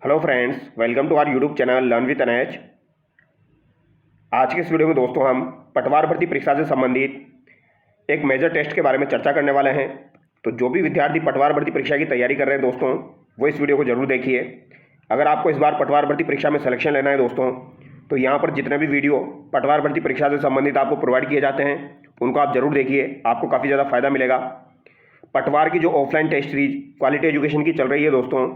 Hello friends, welcome to our YouTube channel learn with NH. आज के इस video में दोस्तों हम पटवार भर्ती परीक्षा से संबंधित एक मेजर टेस्ट के बारे में चर्चा करने वाले हैं। तो जो भी विद्यार्थी पटवार भर्ती परीक्षा की तैयारी कर रहे हैं दोस्तों, वो इस वीडियो को जरूर देखिए। अगर आपको इस बार पटवार भर्ती परीक्षा में सिलेक्शन लेना है दोस्तों, तो यहाँ पर जितने भी वीडियो पटवार भर्ती परीक्षा से संबंधित आपको प्रोवाइड किए जाते हैं उनको आप जरूर देखिए, आपको काफ़ी ज़्यादा फायदा मिलेगा। पटवार की जो offline test series quality education की चल रही है दोस्तों,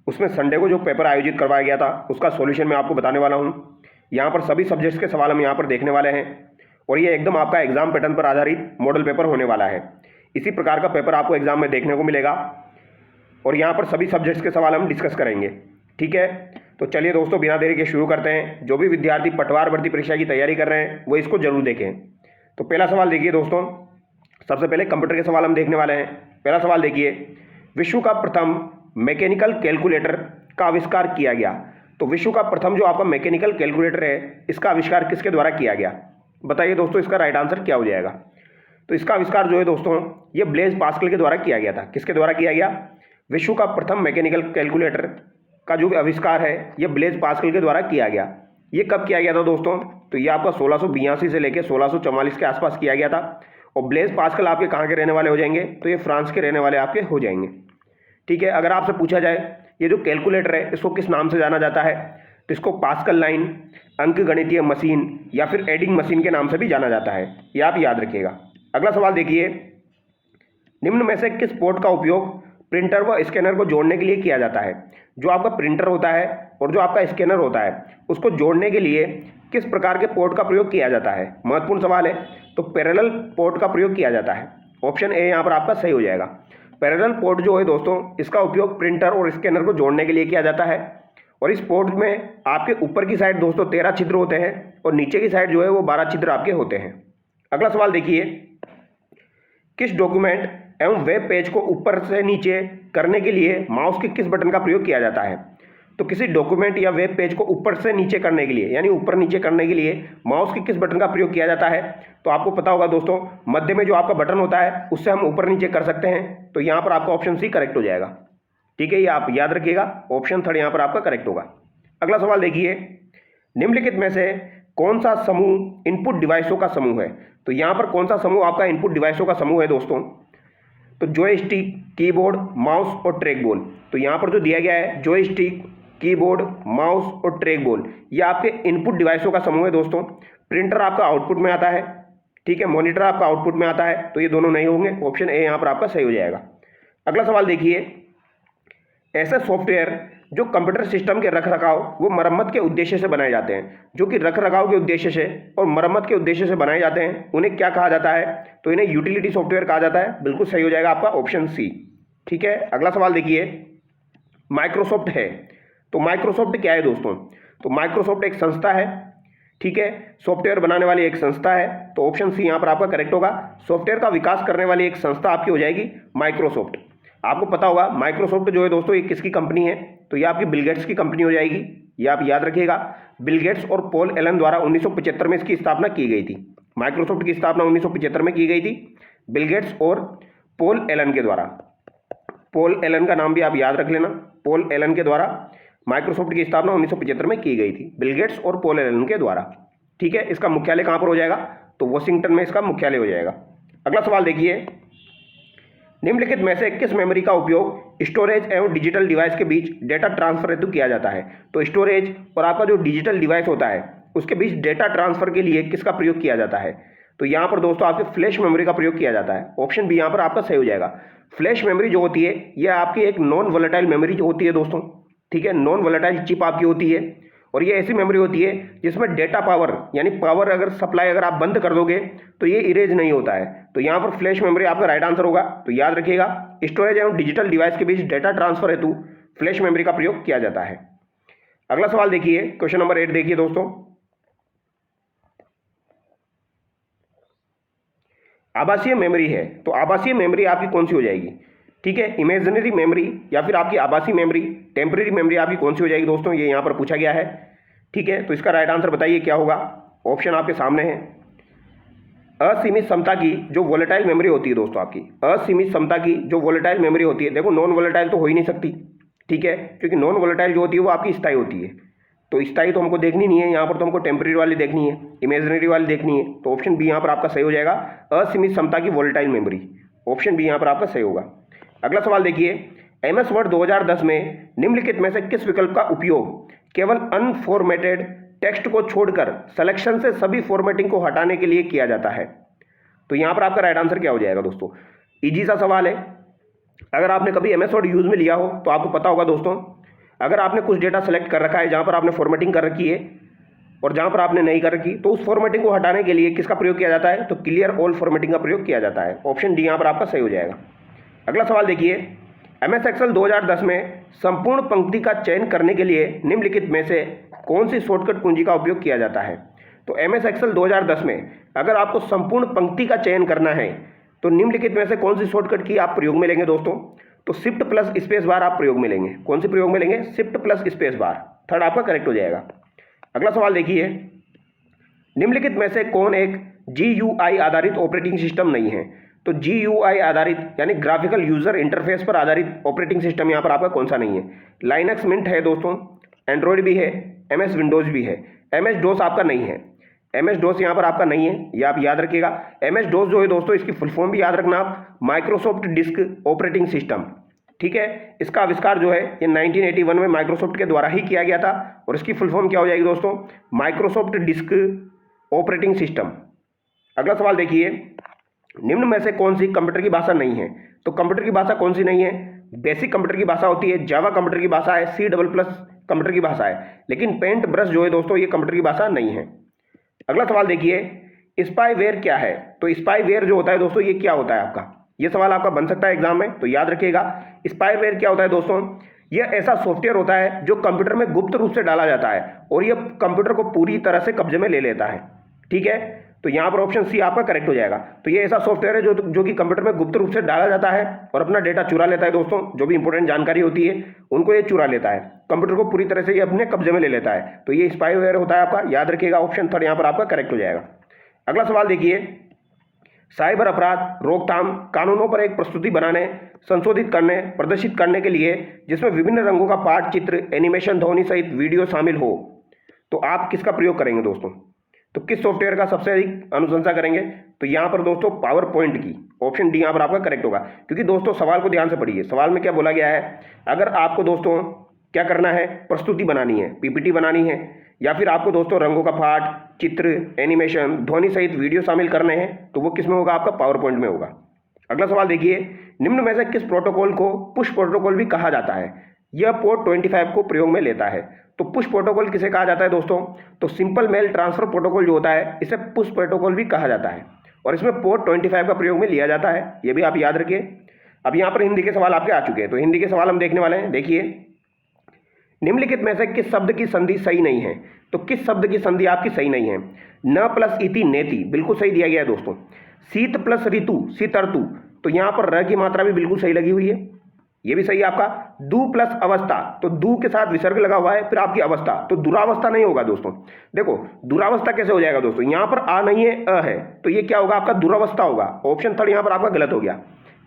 उसमें संडे को जो पेपर आयोजित करवाया गया था उसका सॉल्यूशन मैं आपको बताने वाला हूं। यहां पर सभी सब्जेक्ट्स के सवाल हम यहां पर देखने वाले हैं और ये एकदम आपका एग्जाम पैटर्न पर आधारित मॉडल पेपर होने वाला है। इसी प्रकार का पेपर आपको एग्जाम में देखने को मिलेगा और यहां पर सभी सब्जेक्ट्स के सवाल हम डिस्कस करेंगे। ठीक है, तो चलिए दोस्तों बिना देरी के शुरू करते हैं। जो भी विद्यार्थी पटवार भर्ती परीक्षा की तैयारी कर रहे हैं वो इसको जरूर देखें। तो पहला सवाल देखिए दोस्तों, सबसे पहले कंप्यूटर के सवाल हम देखने वाले हैं। पहला सवाल देखिए, विश्व का प्रथम मैकेनिकल कैलकुलेटर का आविष्कार किया गया। तो विश्व का प्रथम जो आपका मैकेनिकल कैलकुलेटर है, इसका आविष्कार किसके द्वारा किया गया? बताइए दोस्तों, इसका राइट आंसर क्या हो जाएगा? तो इसका आविष्कार जो है दोस्तों, ये ब्लेज पास्कल के द्वारा किया गया था। किसके द्वारा किया गया? विश्व का प्रथम मैकेनिकल कैलकुलेटर का जो आविष्कार है, ये ब्लेज पास्कल के द्वारा किया गया। ये कब किया गया था दोस्तों? तो ये आपका 1682 से लेकर 1644 के आसपास किया गया था। और ब्लेज पास्कल आपके कहाँ के रहने वाले हो जाएंगे? तो ये फ्रांस के रहने वाले आपके हो जाएंगे। ठीक है, अगर आपसे पूछा जाए ये जो कैलकुलेटर है इसको किस नाम से जाना जाता है, तो इसको पास्कल लाइन, अंकगणितीय मशीन या फिर एडिंग मशीन के नाम से भी जाना जाता है। ये आप याद रखिएगा। अगला सवाल देखिए, निम्न में से किस पोर्ट का उपयोग प्रिंटर व स्कैनर को जोड़ने के लिए किया जाता है? जो आपका प्रिंटर होता है और जो आपका स्कैनर होता है उसको जोड़ने के लिए किस प्रकार के पोर्ट का प्रयोग किया जाता है? महत्वपूर्ण सवाल है। तो पैरेलल पोर्ट का प्रयोग किया जाता है। ऑप्शन ए यहाँ पर आपका सही हो जाएगा। पैरेलल पोर्ट जो है दोस्तों, इसका उपयोग प्रिंटर और स्कैनर को जोड़ने के लिए किया जाता है। और इस पोर्ट में आपके ऊपर की साइड दोस्तों 13 छिद्र होते हैं और नीचे की साइड जो है वो 12 छिद्र आपके होते हैं। अगला सवाल देखिए, किस डॉक्यूमेंट एवं वेब पेज को ऊपर से नीचे करने के लिए माउस के किस बटन का प्रयोग किया जाता है? तो किसी डॉक्यूमेंट या वेब पेज को ऊपर से नीचे करने के लिए, यानी ऊपर नीचे करने के लिए माउस के किस बटन का प्रयोग किया जाता है? तो आपको पता होगा दोस्तों, मध्य में जो आपका बटन होता है उससे हम ऊपर नीचे कर सकते हैं। तो यहाँ पर आपका ऑप्शन सी करेक्ट हो जाएगा। ठीक है, ये आप याद रखिएगा, ऑप्शन थर्ड यहाँ पर आपका करेक्ट होगा। अगला सवाल देखिए, निम्नलिखित में से कौन सा समूह इनपुट डिवाइसों का समूह है? तो यहाँ पर कौन सा समूह आपका इनपुट डिवाइसों का समूह है दोस्तों? तो जॉयस्टिक, कीबोर्ड, माउस और ट्रैक बॉल। तो यहाँ पर जो दिया गया है जॉयस्टिक, कीबोर्ड, माउस और ट्रैक बॉल, ये आपके इनपुट डिवाइसों का समूह है दोस्तों। प्रिंटर आपका आउटपुट में आता है, ठीक है, मॉनिटर आपका आउटपुट में आता है, तो ये दोनों नहीं होंगे। ऑप्शन ए यहाँ पर आपका सही हो जाएगा। अगला सवाल देखिए, ऐसे सॉफ्टवेयर जो कंप्यूटर सिस्टम के रखरखाव व मरम्मत के उद्देश्य से बनाए जाते हैं, जो कि रखरखाव के उद्देश्य से और मरम्मत के उद्देश्य से बनाए जाते हैं, उन्हें क्या कहा जाता है? तो इन्हें यूटिलिटी सॉफ्टवेयर कहा जाता है। बिल्कुल सही हो जाएगा आपका ऑप्शन सी। ठीक है, अगला सवाल देखिए, माइक्रोसॉफ्ट है, तो माइक्रोसॉफ्ट क्या है दोस्तों? तो माइक्रोसॉफ्ट एक संस्था है, ठीक है, सॉफ्टवेयर बनाने वाली एक संस्था है। तो ऑप्शन सी यहाँ पर आपका करेक्ट होगा। सॉफ्टवेयर का विकास करने वाली एक संस्था आपकी हो जाएगी माइक्रोसॉफ्ट। आपको पता होगा माइक्रोसॉफ्ट जो है दोस्तों, ये किसकी कंपनी है? तो ये आपकी बिल गेट्स की कंपनी हो जाएगी। ये आप याद रखिएगा। बिल गेट्स और पॉल एलन द्वारा 1975 में इसकी स्थापना की गई थी। माइक्रोसॉफ्ट की स्थापना 1975 में की गई थी, बिल गेट्स और पॉल एलन के द्वारा। पॉल एलन का नाम भी आप याद रख लेना। पॉल एलन के द्वारा माइक्रोसॉफ्ट की स्थापना 1975 में की गई थी, बिल गेट्स और पॉल एलन के द्वारा। ठीक है, इसका मुख्यालय कहाँ पर हो जाएगा? तो वॉशिंगटन में इसका मुख्यालय हो जाएगा। अगला सवाल देखिए, निम्नलिखित में से किस मेमोरी का उपयोग स्टोरेज एवं डिजिटल डिवाइस के बीच डेटा ट्रांसफर हेतु किया जाता है? तो स्टोरेज और आपका जो डिजिटल डिवाइस होता है उसके बीच डेटा ट्रांसफर के लिए किसका प्रयोग किया जाता है? तो यहाँ पर दोस्तों आपके फ्लैश मेमोरी का प्रयोग किया जाता है। ऑप्शन बी यहाँ पर आपका सही हो जाएगा। फ्लैश मेमोरी जो होती है यह आपकी एक नॉन वोलेटाइल मेमोरी जो होती है दोस्तों, ठीक है, नॉन वोलेटाइल चिप आपकी होती है और ये ऐसी मेमोरी होती है जिसमें डेटा पावर, यानी पावर अगर सप्लाई अगर आप बंद कर दोगे तो ये इरेज नहीं होता है। तो यहाँ पर फ्लैश मेमोरी आपका राइट आंसर होगा। तो याद रखिएगा, स्टोरेज एवं डिजिटल डिवाइस के बीच डेटा ट्रांसफर हेतु फ्लैश मेमोरी का प्रयोग किया जाता है। अगला सवाल देखिए, क्वेश्चन नंबर 8 देखिए दोस्तों, आभासीय मेमोरी है, तो आभासीय मेमोरी आपकी कौन सी हो जाएगी? ठीक है, इमेजिनरी मेमोरी या फिर आपकी आभासी मेमोरी, टेम्परेरी मेमोरी आपकी कौन सी हो जाएगी दोस्तों? ये यहाँ पर पूछा गया है। ठीक है, तो इसका राइट आंसर बताइए क्या होगा? ऑप्शन आपके सामने है। असीमित क्षमता की जो वोलेटाइल मेमोरी होती है दोस्तों, आपकी असीमित क्षमता की जो वोलेटाइल मेमोरी होती है, देखो नॉन वोलेटाइल तो हो ही नहीं सकती, ठीक है, क्योंकि नॉन वोलेटाइल जो होती है वो आपकी स्थायी होती है। तो स्थायी तो हमको देखनी नहीं है, यहाँ पर तो हमको टेम्परेरी वाली देखनी है, इमेजिनरी वाली देखनी है। तो ऑप्शन बी यहाँ पर आपका सही हो जाएगा, असीमित क्षमता की वोलेटाइल मेमोरी। ऑप्शन बी यहाँ पर आपका सही होगा। अगला सवाल देखिए, MS वर्ड 2010 में निम्नलिखित में से किस विकल्प का उपयोग केवल अनफॉर्मेटेड टेक्स्ट को छोड़कर सिलेक्शन से सभी फॉर्मेटिंग को हटाने के लिए किया जाता है? तो यहाँ पर आपका राइट आंसर क्या हो जाएगा दोस्तों? इजी सा सवाल है। अगर आपने कभी MS वर्ड यूज़ में लिया हो तो आपको पता होगा दोस्तों, अगर आपने कुछ डेटा सेलेक्ट कर रखा है जहाँ पर आपने फॉर्मेटिंग कर रखी है और जहाँ पर आपने नहीं कर रखी, तो उस फॉर्मेटिंग को हटाने के लिए किसका प्रयोग किया जाता है? तो क्लियर ऑल फॉर्मेटिंग का प्रयोग किया जाता है। ऑप्शन डी यहाँ पर आपका सही हो जाएगा। अगला सवाल देखिए, MS एक्सेल 2010 में संपूर्ण पंक्ति का चयन करने के लिए निम्नलिखित में से कौन सी शॉर्टकट कुंजी का उपयोग किया जाता है? तो MS एक्सेल 2010 में अगर आपको संपूर्ण पंक्ति का चयन करना है तो निम्नलिखित में से कौन सी शॉर्टकट की आप प्रयोग में लेंगे दोस्तों? तो शिफ्ट प्लस स्पेस बार आप प्रयोग में लेंगे। कौन सी प्रयोग में लेंगे? Shift plus space bar. Third आपका करेक्ट हो जाएगा। अगला सवाल देखिए, निम्नलिखित में से कौन एक GUI आधारित ऑपरेटिंग सिस्टम नहीं है? तो GUI आधारित यानी ग्राफिकल यूजर इंटरफेस पर आधारित ऑपरेटिंग सिस्टम यहाँ पर आपका कौन सा नहीं है? लाइनक्स मिंट है दोस्तों, एंड्रॉयड भी है, MS विंडोज भी है, MS DOS आपका नहीं है। MS DOS यहाँ पर आपका नहीं है, ये आप याद रखिएगा। MS DOS जो है दोस्तों, इसकी फुल फॉर्म भी याद रखना आप, माइक्रोसॉफ्ट डिस्क ऑपरेटिंग सिस्टम। ठीक है, इसका आविष्कार जो है ये 1981 में माइक्रोसॉफ्ट के द्वारा ही किया गया था और इसकी फुल फॉर्म क्या हो जाएगी दोस्तों? Microsoft disk operating system. अगला सवाल देखिए, निम्न में से कौन सी कंप्यूटर की भाषा नहीं है? तो कंप्यूटर की भाषा कौन सी नहीं है? बेसिक कंप्यूटर की भाषा होती है, जावा कंप्यूटर की भाषा है, C++ कंप्यूटर की भाषा है, लेकिन पेंट ब्रश जो है दोस्तों ये कंप्यूटर की भाषा नहीं है। अगला सवाल देखिए, स्पाईवेयर क्या है? तो स्पाईवेयर जो होता है दोस्तों ये क्या होता है आपका? ये सवाल आपका बन सकता है एग्जाम में, तो याद रखिएगा। स्पाईवेयर क्या होता है दोस्तों? यह ऐसा सॉफ्टवेयर होता है जो कंप्यूटर में गुप्त रूप से डाला जाता है और यह कंप्यूटर को पूरी तरह से कब्जे में ले लेता है। ठीक है, तो यहाँ पर ऑप्शन सी आपका करेक्ट हो जाएगा। तो ये ऐसा सॉफ्टवेयर है जो कि कंप्यूटर में गुप्त रूप से डाला जाता है और अपना डेटा चुरा लेता है दोस्तों। जो भी इंपॉर्टेंट जानकारी होती है उनको ये चुरा लेता है, कंप्यूटर को पूरी तरह से ये अपने कब्जे में ले लेता है। तो ये स्पाईवेयर होता है आपका, याद रखिएगा। ऑप्शन थर्ड यहाँ पर आपका करेक्ट हो जाएगा। अगला सवाल देखिए, साइबर अपराध रोकथाम कानूनों पर एक प्रस्तुति बनाने, संशोधित करने, प्रदर्शित करने के लिए जिसमें विभिन्न रंगों का पाठ, चित्र, एनिमेशन, ध्वनि सहित वीडियो शामिल हो, तो आप किसका प्रयोग करेंगे दोस्तों? तो किस सॉफ्टवेयर का सबसे अधिक अनुशंसा करेंगे? तो यहाँ पर दोस्तों पावर पॉइंट की। ऑप्शन डी यहाँ पर आपका करेक्ट होगा, क्योंकि दोस्तों सवाल को ध्यान से पढ़िए। सवाल में क्या बोला गया है? अगर आपको दोस्तों क्या करना है, प्रस्तुति बनानी है, PPT बनानी है, या फिर आपको दोस्तों रंगों का पाठ, चित्र, एनिमेशन, ध्वनि सहित वीडियो शामिल करने हैं, तो वो किस में होगा? आपका पावर पॉइंट में होगा। अगला सवाल देखिए, निम्न में से किस प्रोटोकॉल को पुश प्रोटोकॉल भी कहा जाता है? यह पोर्ट 25 को प्रयोग में लेता है। तो पुश प्रोटोकॉल किसे कहा जाता है दोस्तों? तो सिंपल मेल ट्रांसफर प्रोटोकॉल जो होता है इसे पुश प्रोटोकॉल भी कहा जाता है और इसमें पोर्ट 25 का प्रयोग में लिया जाता है। ये भी आप याद रखिए। अब यहाँ पर हिंदी के सवाल आपके आ चुके हैं, तो हिंदी के सवाल हम देखने वाले हैं। देखिए, निम्नलिखित में से किस शब्द की संधि सही नहीं है? तो किस शब्द की संधि आपकी सही नहीं है? न प्लस इति नेति बिल्कुल सही दिया गया है दोस्तों। शीत प्लस ऋतु शीतर्तु, तो यहाँ पर र की मात्रा भी बिल्कुल सही लगी हुई है, ये भी सही है आपका। दु प्लस अवस्था, तो दु के साथ विसर्ग लगा हुआ है, फिर आपकी अवस्था, तो दुरावस्था नहीं होगा दोस्तों। देखो दुरावस्था कैसे हो जाएगा दोस्तों? यहाँ पर आ नहीं है, अ है, तो ये क्या होगा? आपका दुरावस्था होगा। ऑप्शन थर्ड यहाँ पर आपका गलत हो गया।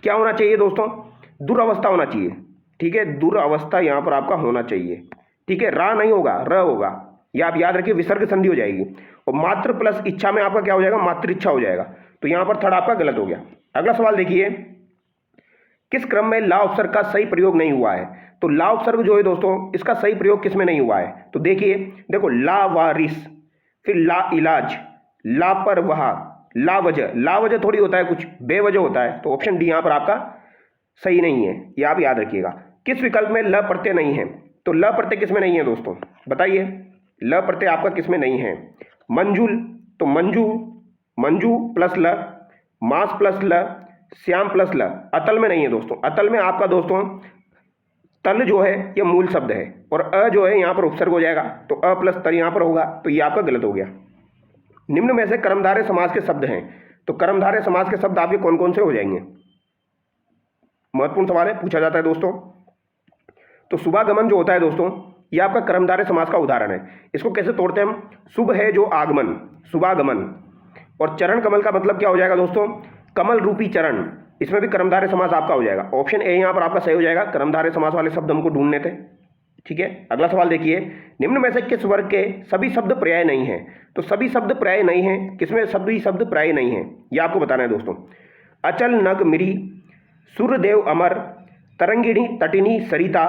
क्या होना चाहिए दोस्तों? दुरावस्था होना चाहिए। ठीक है, दुरावस्था यहाँ पर आपका होना चाहिए। ठीक है, रा नहीं होगा, र होगा, ये आप याद रखिए, विसर्ग संधि हो जाएगी। और मात्र प्लस इच्छा में आपका क्या हो जाएगा? मातृच्छा हो जाएगा। तो यहाँ पर थर्ड आपका गलत हो गया। अगला सवाल देखिए, किस क्रम में ला उपसर्ग का सही प्रयोग नहीं हुआ है? तो ला उपसर्ग जो है दोस्तों इसका सही प्रयोग किस में नहीं हुआ है? तो देखिए, देखो ला वारिस, फिर ला इलाज, ला पर वहा, ला वजह। ला वजह थोड़ी होता है, कुछ बेवजह होता है। तो ऑप्शन डी यहाँ पर आपका सही नहीं है, ये आप याद रखिएगा। किस विकल्प में ल प्रत्यय नहीं है? तो ल प्रत्यय किस में नहीं है दोस्तों? बताइए, ल प्रत्यय आपका किस में नहीं है? मंजुल, तो मंजू, मंजू प्लस ल, मास प्लस ल, श्याम प्लस ल। अतल में नहीं है दोस्तों। अतल में आपका दोस्तों तल जो है ये मूल शब्द है और अ जो है यहाँ पर उपसर्ग हो जाएगा, तो अ प्लस तल यहाँ पर होगा, तो ये आपका गलत हो गया। निम्न में से कर्मधारय समास के शब्द हैं, तो कर्मधारय समास के शब्द आपके कौन कौन से हो जाएंगे? महत्वपूर्ण सवाल है, पूछा जाता है दोस्तों। तो शुभागमन जो होता है दोस्तों ये आपका कर्मधारय समास का उदाहरण है। इसको कैसे तोड़ते हैं हम? शुभ है जो आगमन, शुभागमन। और चरण कमल का मतलब क्या हो जाएगा दोस्तों? कमल रूपी चरण, इसमें भी कर्मधारय समास आपका हो जाएगा। ऑप्शन ए यहाँ पर आपका सही हो जाएगा। कर्मधारय समास वाले शब्द हमको ढूंढने थे। ठीक है, अगला सवाल देखिए, निम्न में से किस वर्ग के सभी शब्द पर्याय नहीं है? तो सभी शब्द पर्याय नहीं है, किसमें सभी शब्द पर्याय नहीं है ये आपको बताना है दोस्तों। अचल, नग, मिरी, सूर्यदेव, अमर, तरंगिणी, तटिनी, सरिता,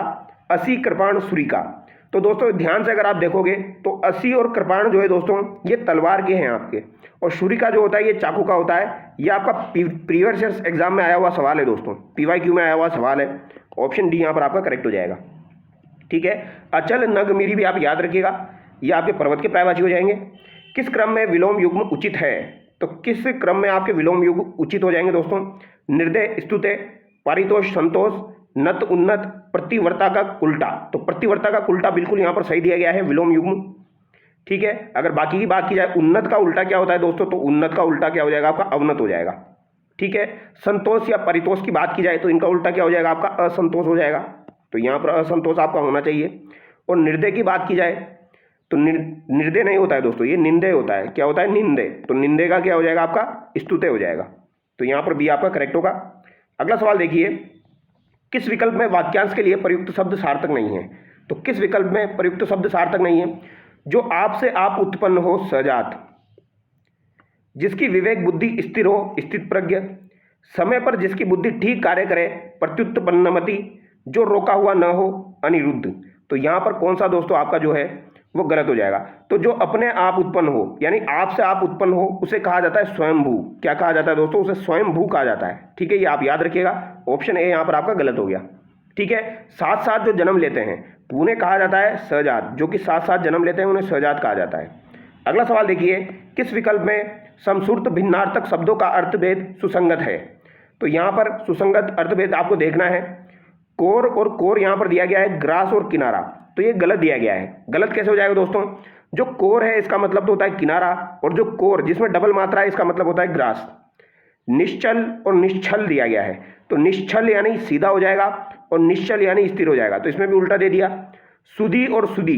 असी, कृपाण, सुरिका। तो दोस्तों ध्यान से अगर आप देखोगे तो असी और कृपाण जो है दोस्तों ये तलवार के हैं आपके, और शुरिका जो होता है ये चाकू का होता है। ये आपका प्रीवियस एग्जाम में आया हुआ सवाल है दोस्तों, PYQ में आया हुआ सवाल है। ऑप्शन डी यहाँ पर आपका करेक्ट हो जाएगा। ठीक है, अचल, नग, मिरी भी आप याद रखिएगा, ये आपके पर्वत के पर्यायवाची हो जाएंगे। किस क्रम में विलोम युग्म उचित है? तो किस क्रम में आपके विलोम युग्म उचित हो जाएंगे दोस्तों? निर्दय, स्तुते, पारितोष, संतोष, नत, उन्नत, प्रतिवर्ता का उल्टा। तो प्रतिवर्ता का उल्टा बिल्कुल यहाँ पर सही दिया गया है, विलोम युग्म। ठीक है, अगर बाकी की बात की जाए उन्नत का उल्टा क्या होता है दोस्तों? तो उन्नत का उल्टा क्या हो जाएगा आपका? अवनत हो जाएगा। ठीक है, संतोष या परितोष की बात की जाए तो इनका उल्टा क्या हो जाएगा आपका? असंतोष हो जाएगा। तो यहाँ पर असंतोष आपका होना चाहिए। और निर्दय की बात की जाए तो निर्दय नहीं होता है दोस्तों, ये निंदय होता है। क्या होता है? निंदय। तो निंदय का क्या हो जाएगा आपका? स्तुते हो जाएगा। तो यहाँ पर बी आपका करेक्ट होगा। अगला सवाल देखिए, किस विकल्प में वाक्यांश के लिए प्रयुक्त शब्द सार्थक नहीं है? तो किस विकल्प में प्रयुक्त शब्द सार्थक नहीं है? जो आपसे आप उत्पन्न हो सजात, जिसकी विवेक बुद्धि स्थिर हो स्थित प्रज्ञ, समय पर जिसकी बुद्धि ठीक कार्य करे प्रत्युत्पन्नमति, जो रोका हुआ न हो अनिरुद्ध। तो यहाँ पर कौन सा दोस्तों आपका जो है वो गलत हो जाएगा। तो जो अपने आप उत्पन्न हो, यानी आपसे आप उत्पन्न हो, उसे कहा जाता है स्वयंभू। क्या कहा जाता है दोस्तों? उसे स्वयंभू कहा जाता है। ठीक है, ये आप याद रखिएगा। ऑप्शन ए यहाँ पर आपका गलत हो गया। ठीक है, साथ साथ जो जन्म लेते हैं उन्हें कहा जाता है सहजात, जो कि साथ साथ जन्म लेते हैं उन्हें सहजात कहा जाता है। अगला सवाल देखिए, किस विकल्प में समश्रुत भिन्नार्थक शब्दों का अर्थभेद सुसंगत है? तो यहाँ पर सुसंगत अर्थभेद आपको देखना है। कोर और कोर यहाँ पर दिया गया है ग्रास और किनारा, तो ये गलत दिया गया है। गलत कैसे हो जाएगा दोस्तों? जो कोर है इसका मतलब तो होता है किनारा, और जो कोर जिसमें डबल मात्रा है इसका मतलब होता है ग्रास। निश्चल और निश्चल दिया गया है, तो निश्चल यानी सीधा हो जाएगा और निश्चल यानी स्थिर हो जाएगा। तो इसमें भी उल्टा दे दिया। सुधी और सुधी,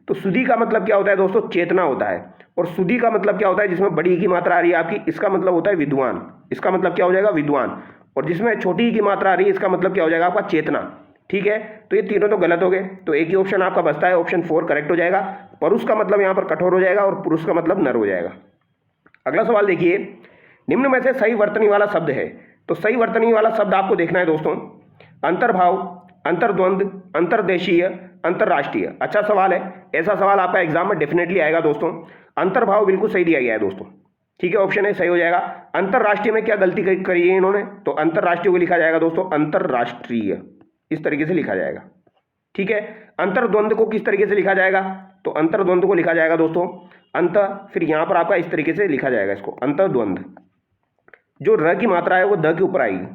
तो सुधी का मतलब क्या होता है दोस्तों? चेतना होता है। और सुधी का मतलब क्या होता है? जिसमें बड़ी की मात्रा आ रही है आपकी, इसका मतलब होता है विद्वान। इसका मतलब क्या हो जाएगा? विद्वान। और जिसमें छोटी की मात्रा आ रही है इसका मतलब क्या हो जाएगा आपका? चेतना। ठीक है, तो ये तीनों तो गलत हो गए। तो एक ही ऑप्शन आपका बचता है, ऑप्शन 4 करेक्ट हो जाएगा। परुष का मतलब यहाँ पर कठोर हो जाएगा और पुरुष का मतलब नर हो जाएगा। अगला सवाल देखिए, निम्न में से सही वर्तनी वाला शब्द है? तो सही वर्तनी वाला शब्द आपको देखना है दोस्तों, अंतर्भाव, अंतर्द्वंद, अंतर्देशीय, अंतर्राष्ट्रीय। अच्छा सवाल है, ऐसा सवाल आपका एग्जाम में डेफिनेटली आएगा दोस्तों। अंतर्भाव बिल्कुल सही दिया गया है दोस्तों। ठीक है, ऑप्शन ए सही हो जाएगा। अंतर्राष्ट्रीय में क्या गलती करी है इन्होंने? तो अंतर्राष्ट्रीय को लिखा जाएगा दोस्तों अंतर्राष्ट्रीय, इस तरीके से लिखा जाएगा। ठीक है, अंतर्द्वंद को किस तरीके से लिखा जाएगा? तो अंतर्द्वंद को लिखा जाएगा दोस्तों अंत, फिर यहां पर आपका इस तरीके से लिखा जाएगा इसको अंतर्द्वंद। जो र की मात्रा है वो द के ऊपर आएगी।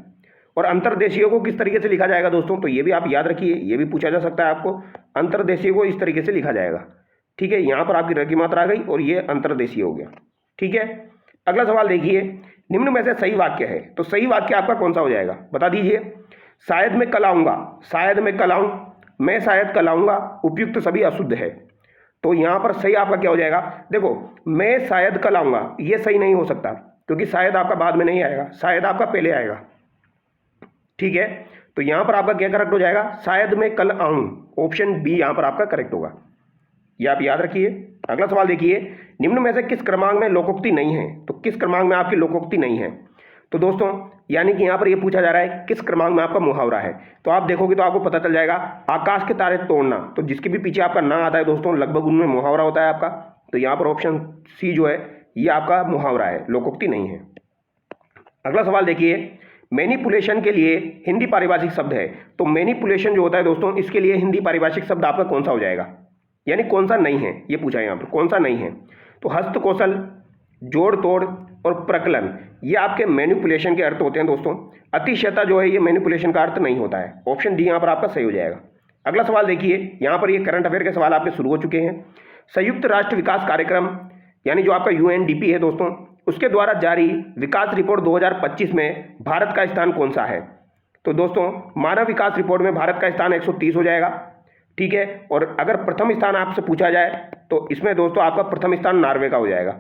और अंतर्देशीय को किस तरीके से लिखा जाएगा दोस्तों? तो ये भी आप याद रखिए, ये भी पूछा जा सकता है आपको। अंतर्देशीय को इस तरीके से लिखा जाएगा। ठीक है, यहां पर आपकी र की मात्रा आ गई और ये अंतर्देशीय हो गया। ठीक है, अगला सवाल देखिए, निम्न में से सही वाक्य है? तो सही वाक्य आपका कौन सा हो जाएगा बता दीजिए। शायद मैं कल आऊंगा, शायद मैं कल आऊं, मैं शायद कल आऊंगा, उपयुक्त सभी अशुद्ध है। तो यहां पर सही आपका क्या हो जाएगा? देखो, मैं शायद कल आऊंगा, ये सही नहीं हो सकता क्योंकि शायद आपका बाद में नहीं आएगा, शायद आपका पहले आएगा। ठीक है, तो यहां पर आपका क्या करेक्ट हो जाएगा? शायद मैं कल आऊं, ऑप्शन बी यहां पर आपका करेक्ट होगा। ये आप याद रखिए। अगला सवाल देखिए, निम्न में से किस क्रमांक में लोकोक्ति नहीं है? तो किस क्रमांक में आपकी लोकोक्ति नहीं है? तो दोस्तों यानी कि यहाँ पर ये पूछा जा रहा है किस क्रमांक में आपका मुहावरा है। तो आप देखोगे तो आपको पता चल जाएगा, आकाश के तारे तोड़ना, तो जिसके भी पीछे आपका ना आता है दोस्तों लगभग उनमें मुहावरा होता है आपका। तो यहाँ पर ऑप्शन सी जो है ये आपका मुहावरा है, लोकोक्ति नहीं है। अगला सवाल देखिए, मैनिपुलेशन के लिए हिंदी पारिभाषिक शब्द है। तो मैनिपुलेशन जो होता है दोस्तों, इसके लिए हिंदी पारिभाषिक शब्द आपका कौन सा हो जाएगा, यानी कौन सा नहीं है, ये पूछा है यहाँ पर कौन सा नहीं है। तो हस्तकौशल, जोड़ तोड़ और प्रकलन, ये आपके मैनिपुलेशन के अर्थ होते हैं दोस्तों। अतिशयता जो है ये मैनिपुलेशन का अर्थ नहीं होता है। ऑप्शन डी यहाँ पर आपका सही हो जाएगा। अगला सवाल देखिए, यहाँ पर ये करंट अफेयर के सवाल आपके शुरू हो चुके हैं। संयुक्त राष्ट्र विकास कार्यक्रम यानी जो आपका UNDP है दोस्तों, उसके द्वारा जारी विकास रिपोर्ट 2025 में भारत का स्थान कौन सा है? तो दोस्तों मानव विकास रिपोर्ट में भारत का स्थान 130 हो जाएगा। ठीक है, और अगर प्रथम स्थान आपसे पूछा जाए तो इसमें दोस्तों आपका प्रथम स्थान नॉर्वे का हो जाएगा।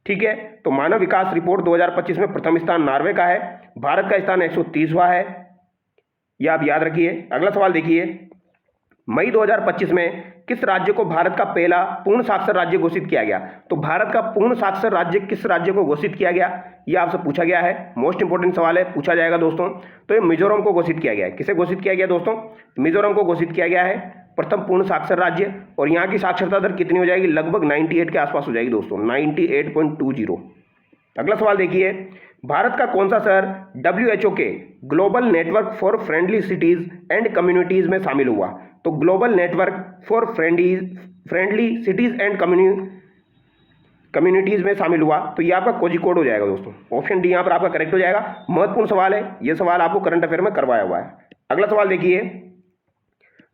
ठीक है, तो मानव विकास रिपोर्ट 2025 में प्रथम स्थान नॉर्वे का है भारत का स्थान 130वां है, यह आप याद रखिए। अगला सवाल देखिए, मई 2025 में किस राज्य को भारत का पहला पूर्ण साक्षर राज्य घोषित किया गया? तो भारत का पूर्ण साक्षर राज्य किस राज्य को घोषित किया गया, यह आपसे पूछा गया है। मोस्ट इंपोर्टेंट सवाल है, पूछा जाएगा दोस्तों। तो ये मिजोरम को घोषित किया गया है। किसे घोषित किया गया दोस्तों? मिजोरम को घोषित किया गया है प्रथम पूर्ण साक्षर राज्य। और यहाँ की साक्षरता दर कितनी हो जाएगी? लगभग 98 के आसपास हो जाएगी दोस्तों, 98.20। अगला सवाल देखिए, भारत का कौन सा शहर WHO के global network for friendly cities and communities में शामिल हुआ? तो global network for friendly cities and communities में शामिल हुआ, तो ये आपका कोझिकोड हो जाएगा दोस्तों। ऑप्शन डी यहाँ पर आपका करेक्ट हो जाएगा। महत्वपूर्ण सवाल है, ये सवाल आपको करंट अफेयर में करवाया हुआ है। अगला सवाल देखिए,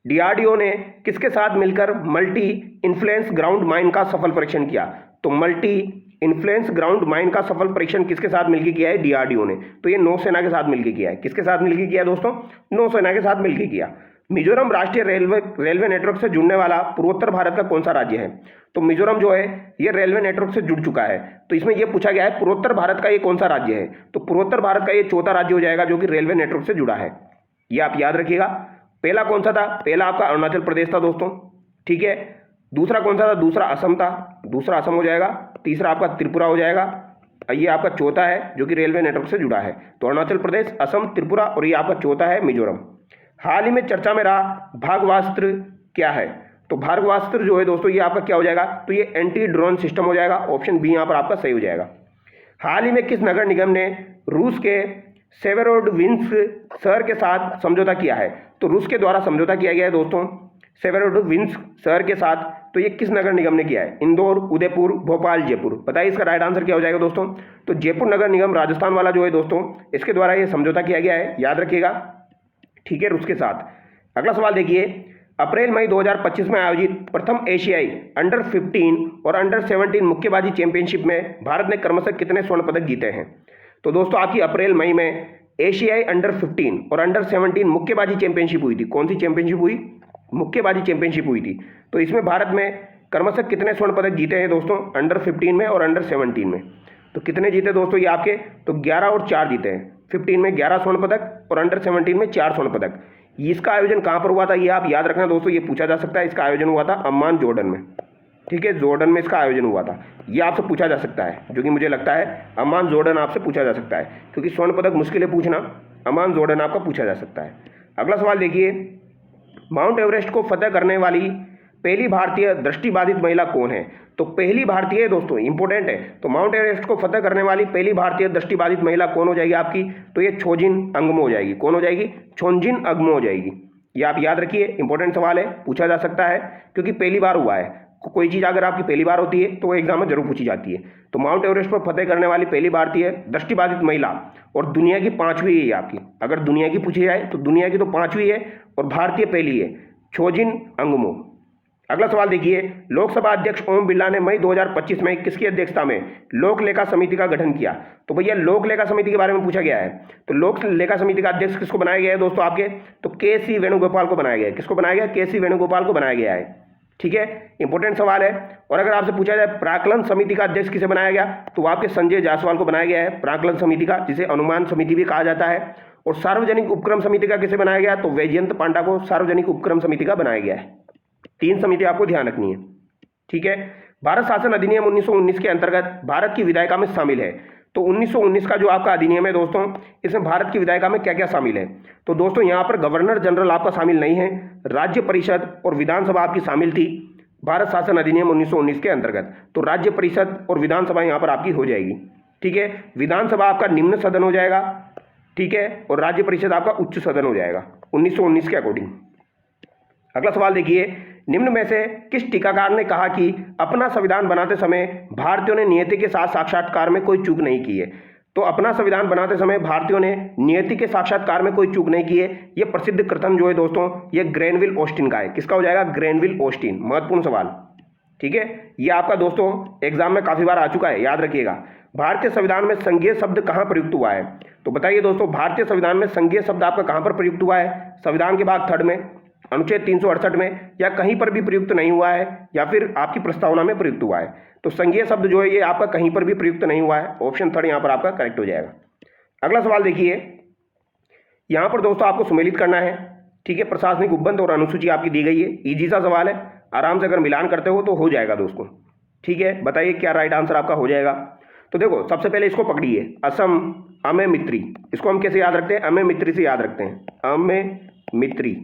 DRDO ने किसके साथ मिलकर मल्टी इन्फ्लुएंस ग्राउंड माइन का सफल परीक्षण किया? तो मल्टी इन्फ्लुएंस ग्राउंड माइन का सफल परीक्षण किसके साथ मिलकर किया है? DRDO ने। तो ये नौसेना के साथ मिलकर किया है। किसके साथ मिलकर किया दोस्तों? नौसेना के साथ मिलकर किया। मिजोरम राष्ट्रीय रेलवे नेटवर्क से जुड़ने वाला पूर्वोत्तर भारत का कौन सा राज्य है? तो मिजोरम जो है ये रेलवे नेटवर्क से जुड़ चुका है। तो इसमें यह पूछा गया है पूर्वोत्तर भारत का ये कौन सा राज्य है? तो पूर्वोत्तर भारत का ये चौथा राज्य हो जाएगा जो कि रेलवे नेटवर्क से जुड़ा है। ये आप याद रखिएगा। पहला कौन सा था? पहला आपका अरुणाचल प्रदेश था दोस्तों, ठीक है। दूसरा कौन सा था? दूसरा असम था, दूसरा असम हो जाएगा। तीसरा आपका त्रिपुरा हो जाएगा। ये आपका चौथा है जो कि रेलवे नेटवर्क से जुड़ा है। तो अरुणाचल प्रदेश, असम, त्रिपुरा, और ये आपका चौथा है मिजोरम। हाल ही में चर्चा में रहा भागवास्त्र क्या है? तो भागवास्त्र जो है दोस्तों ये आपका क्या हो जाएगा? तो ये एंटी ड्रोन सिस्टम हो जाएगा। ऑप्शन बी यहाँ पर आपका सही हो जाएगा। हाल ही में किस नगर निगम ने रूस के सेवेरोडोविन्स्क शहर के साथ समझौता किया है? तो रूस के द्वारा समझौता किया गया है दोस्तों सेवेरोडोविन्स्क शहर के साथ। तो ये किस नगर निगम ने किया है? इंदौर, उदयपुर, भोपाल, जयपुर। बताइए इसका राइट आंसर क्या हो जाएगा दोस्तों? तो जयपुर नगर निगम राजस्थान वाला जो है दोस्तों इसके द्वारा ये समझौता किया गया है, याद रखिएगा, ठीक है, रूस के साथ। अगला सवाल देखिए, अप्रैल मई 2025 में आयोजित प्रथम एशियाई अंडर 15 और अंडर 17 मुक्केबाजी चैंपियनशिप में भारत ने क्रमशः कितने स्वर्ण पदक जीते हैं? तो दोस्तों आपकी अप्रैल मई में एशियाई अंडर 15 और अंडर 17 मुक्केबाजी चैंपियनशिप हुई थी। कौन सी चैंपियनशिप हुई? मुक्केबाजी चैंपियनशिप हुई थी। तो इसमें भारत में क्रमशः कितने स्वर्ण पदक जीते हैं दोस्तों? अंडर 15 में और अंडर 17 में। तो कितने जीते दोस्तों ये आपके? तो 11 और 4 जीते हैं। 15 में 11 स्वर्ण पदक और अंडर 17 में 4 स्वर्ण पदक। इसका आयोजन कहाँ पर हुआ था ये आप याद रखना दोस्तों, ये पूछा जा सकता है। इसका आयोजन हुआ था अम्मान, जॉर्डन में, ठीक है, जॉर्डन में इसका आयोजन हुआ था। ये आपसे पूछा जा सकता है, जो कि मुझे लगता है अम्मान, जॉर्डन आपसे पूछा जा सकता है, क्योंकि स्वर्ण पदक मुश्किल है पूछना। अम्मान, जॉर्डन आपका पूछा जा सकता है। अगला सवाल देखिए, माउंट एवरेस्ट को फतेह करने वाली पहली भारतीय दृष्टिबाधित महिला कौन है? तो पहली भारतीय दोस्तों इंपॉर्टेंट है। तो माउंट एवरेस्ट को फतेह करने वाली पहली भारतीय दृष्टिबाधित महिला कौन हो जाएगी आपकी? तो ये छोजिन अंगमो हो जाएगी। कौन हो जाएगी? छोजिन अंगमो हो जाएगी। ये आप याद रखिए, इंपॉर्टेंट सवाल है, पूछा जा सकता है, क्योंकि पहली बार हुआ है। कोई चीज़ अगर आपकी पहली बार होती है तो वो एग्जाम में जरूर पूछी जाती है। तो माउंट एवरेस्ट पर फतेह करने वाली पहली भारतीय दृष्टिबाधित महिला और दुनिया की 5वीं है आपकी। अगर दुनिया की पूछी जाए तो दुनिया की तो 5वीं है और भारतीय पहली है, छोजिन अंगमो। अगला सवाल देखिए, लोकसभा अध्यक्ष ओम बिरला ने मई 2025 में किसकी अध्यक्षता में लोक लेखा समिति का गठन किया? तो भैया लोक लेखा समिति के बारे में पूछा गया है। तो लोक लेखा समिति का अध्यक्ष किसको बनाया गया है दोस्तों आपके? तो KC वेणुगोपाल को बनाया गया है। किसको बनाया गया? KC वेणुगोपाल को बनाया गया है, ठीक है, इंपॉर्टेंट सवाल है। और अगर आपसे पूछा जाए प्राक्कलन समिति का अध्यक्ष किसे बनाया गया? तो आपके संजय जायसवाल को बनाया गया है प्राक्कलन समिति का, जिसे अनुमान समिति भी कहा जाता है। और सार्वजनिक उपक्रम समिति का किसे बनाया गया? तो वैजयंत पांडा को सार्वजनिक उपक्रम समिति का बनाया गया है। 3 समिति आपको ध्यान रखनी है, ठीक है। भारत शासन अधिनियम 1919 के अंतर्गत भारत की विधायिका में शामिल है। तो 1919 का जो आपका अधिनियम है दोस्तों, इसमें भारत की विधायिका में क्या क्या शामिल है? तो दोस्तों यहाँ पर गवर्नर जनरल आपका शामिल नहीं है, राज्य परिषद और विधानसभा आपकी शामिल थी भारत शासन अधिनियम 1919 के अंतर्गत। तो राज्य परिषद और विधानसभा यहाँ पर आपकी हो जाएगी, ठीक है। विधानसभा आपका निम्न सदन हो जाएगा, ठीक है, और राज्य परिषद आपका उच्च सदन हो जाएगा 1919 के अकॉर्डिंग। अगला सवाल देखिए, निम्न में से किस टीकाकार ने कहा कि अपना संविधान बनाते समय भारतीयों ने नियति के साथ साक्षात्कार में कोई चूक नहीं की है? तो अपना संविधान बनाते समय भारतीयों ने नियति के साक्षात्कार में कोई चूक नहीं की है। यह प्रसिद्ध कथन जो है दोस्तों ये ग्रेनविल ऑस्टिन का है। किसका हो जाएगा? Granville Austin. महत्वपूर्ण सवाल, ठीक है, यह आपका दोस्तों एग्जाम में काफी बार आ चुका है, याद रखिएगा। भारतीय संविधान में संघीय शब्द कहां प्रयुक्त हुआ है? तो बताइए दोस्तों, भारतीय संविधान में संघीय शब्द आपका कहां पर प्रयुक्त हुआ है? संविधान के भाग 3 में, अनुच्छेद 368 में, या कहीं पर भी प्रयुक्त नहीं हुआ है, या फिर आपकी प्रस्तावना में प्रयुक्त हुआ है? तो संघीय शब्द जो है ये आपका कहीं पर भी प्रयुक्त नहीं हुआ है। ऑप्शन 3 यहाँ पर आपका करेक्ट हो जाएगा। अगला सवाल देखिए, यहाँ पर दोस्तों आपको सुमेलित करना है, ठीक है। प्रशासनिक उपबंध और अनुसूची आपकी दी गई है, इजी सा सवाल है, आराम से अगर मिलान करते हो तो हो जाएगा दोस्तों, ठीक है। बताइए क्या राइट आंसर आपका हो जाएगा। तो देखो सबसे पहले इसको पकड़िए, असम, अमेय मित्री, इसको हम कैसे याद रखते हैं, अमेय मित्री से याद रखते हैं, अमेय मित्री।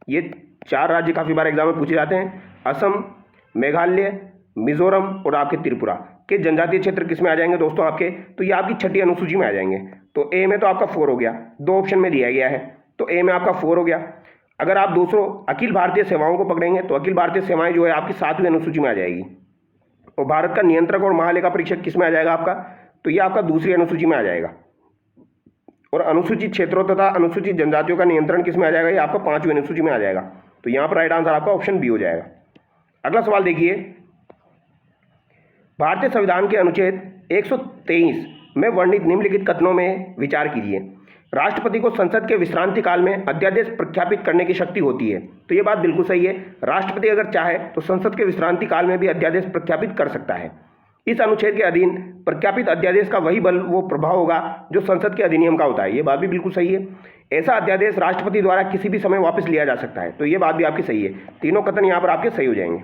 ये 4 राज्य काफ़ी बार एग्जाम में पूछे जाते हैं, असम, मेघालय, मिजोरम और आपके त्रिपुरा के जनजातीय क्षेत्र किस में आ जाएंगे दोस्तों आपके, तो ये आपकी छठी अनुसूची में आ जाएंगे। तो ए में तो आपका 4 हो गया, 2 ऑप्शन में दिया गया है, तो ए में आपका 4 हो गया। अगर आप दूसरों अखिल भारतीय सेवाओं को पकड़ेंगे तो अखिल भारतीय सेवाएं जो है आपकी 7वीं अनुसूची में आ जाएगी। और भारत का नियंत्रक और महालेखा परीक्षक किस में आ जाएगा आपका, तो ये आपका दूसरी अनुसूची में आ जाएगा। और अनुसूचित क्षेत्रों तथा अनुसूचित जनजातियों का नियंत्रण किस में आ जाएगा, ये आपका 5वीं अनुसूची में आ जाएगा। तो यहाँ पर राइट आंसर आपका ऑप्शन बी हो जाएगा। अगला सवाल देखिए, भारतीय संविधान के अनुच्छेद 123 में वर्णित निम्नलिखित कथनों में विचार कीजिए। राष्ट्रपति को संसद के विश्रांति काल में अध्यादेश प्रख्यापित करने की शक्ति होती है। तो ये बात बिल्कुल सही है, राष्ट्रपति अगर चाहे तो संसद के विश्रांति काल में भी अध्यादेश प्रख्यापित कर सकता है। इस अनुच्छेद के अधीन प्रख्यापित अध्यादेश का वही बल वो प्रभाव होगा जो संसद के अधिनियम का होता है। ये बात भी बिल्कुल सही है, ऐसा अध्यादेश राष्ट्रपति द्वारा किसी भी समय वापस लिया जा सकता है। तो ये बात भी आपकी सही है, तीनों कथन यहाँ पर आपके सही हो जाएंगे।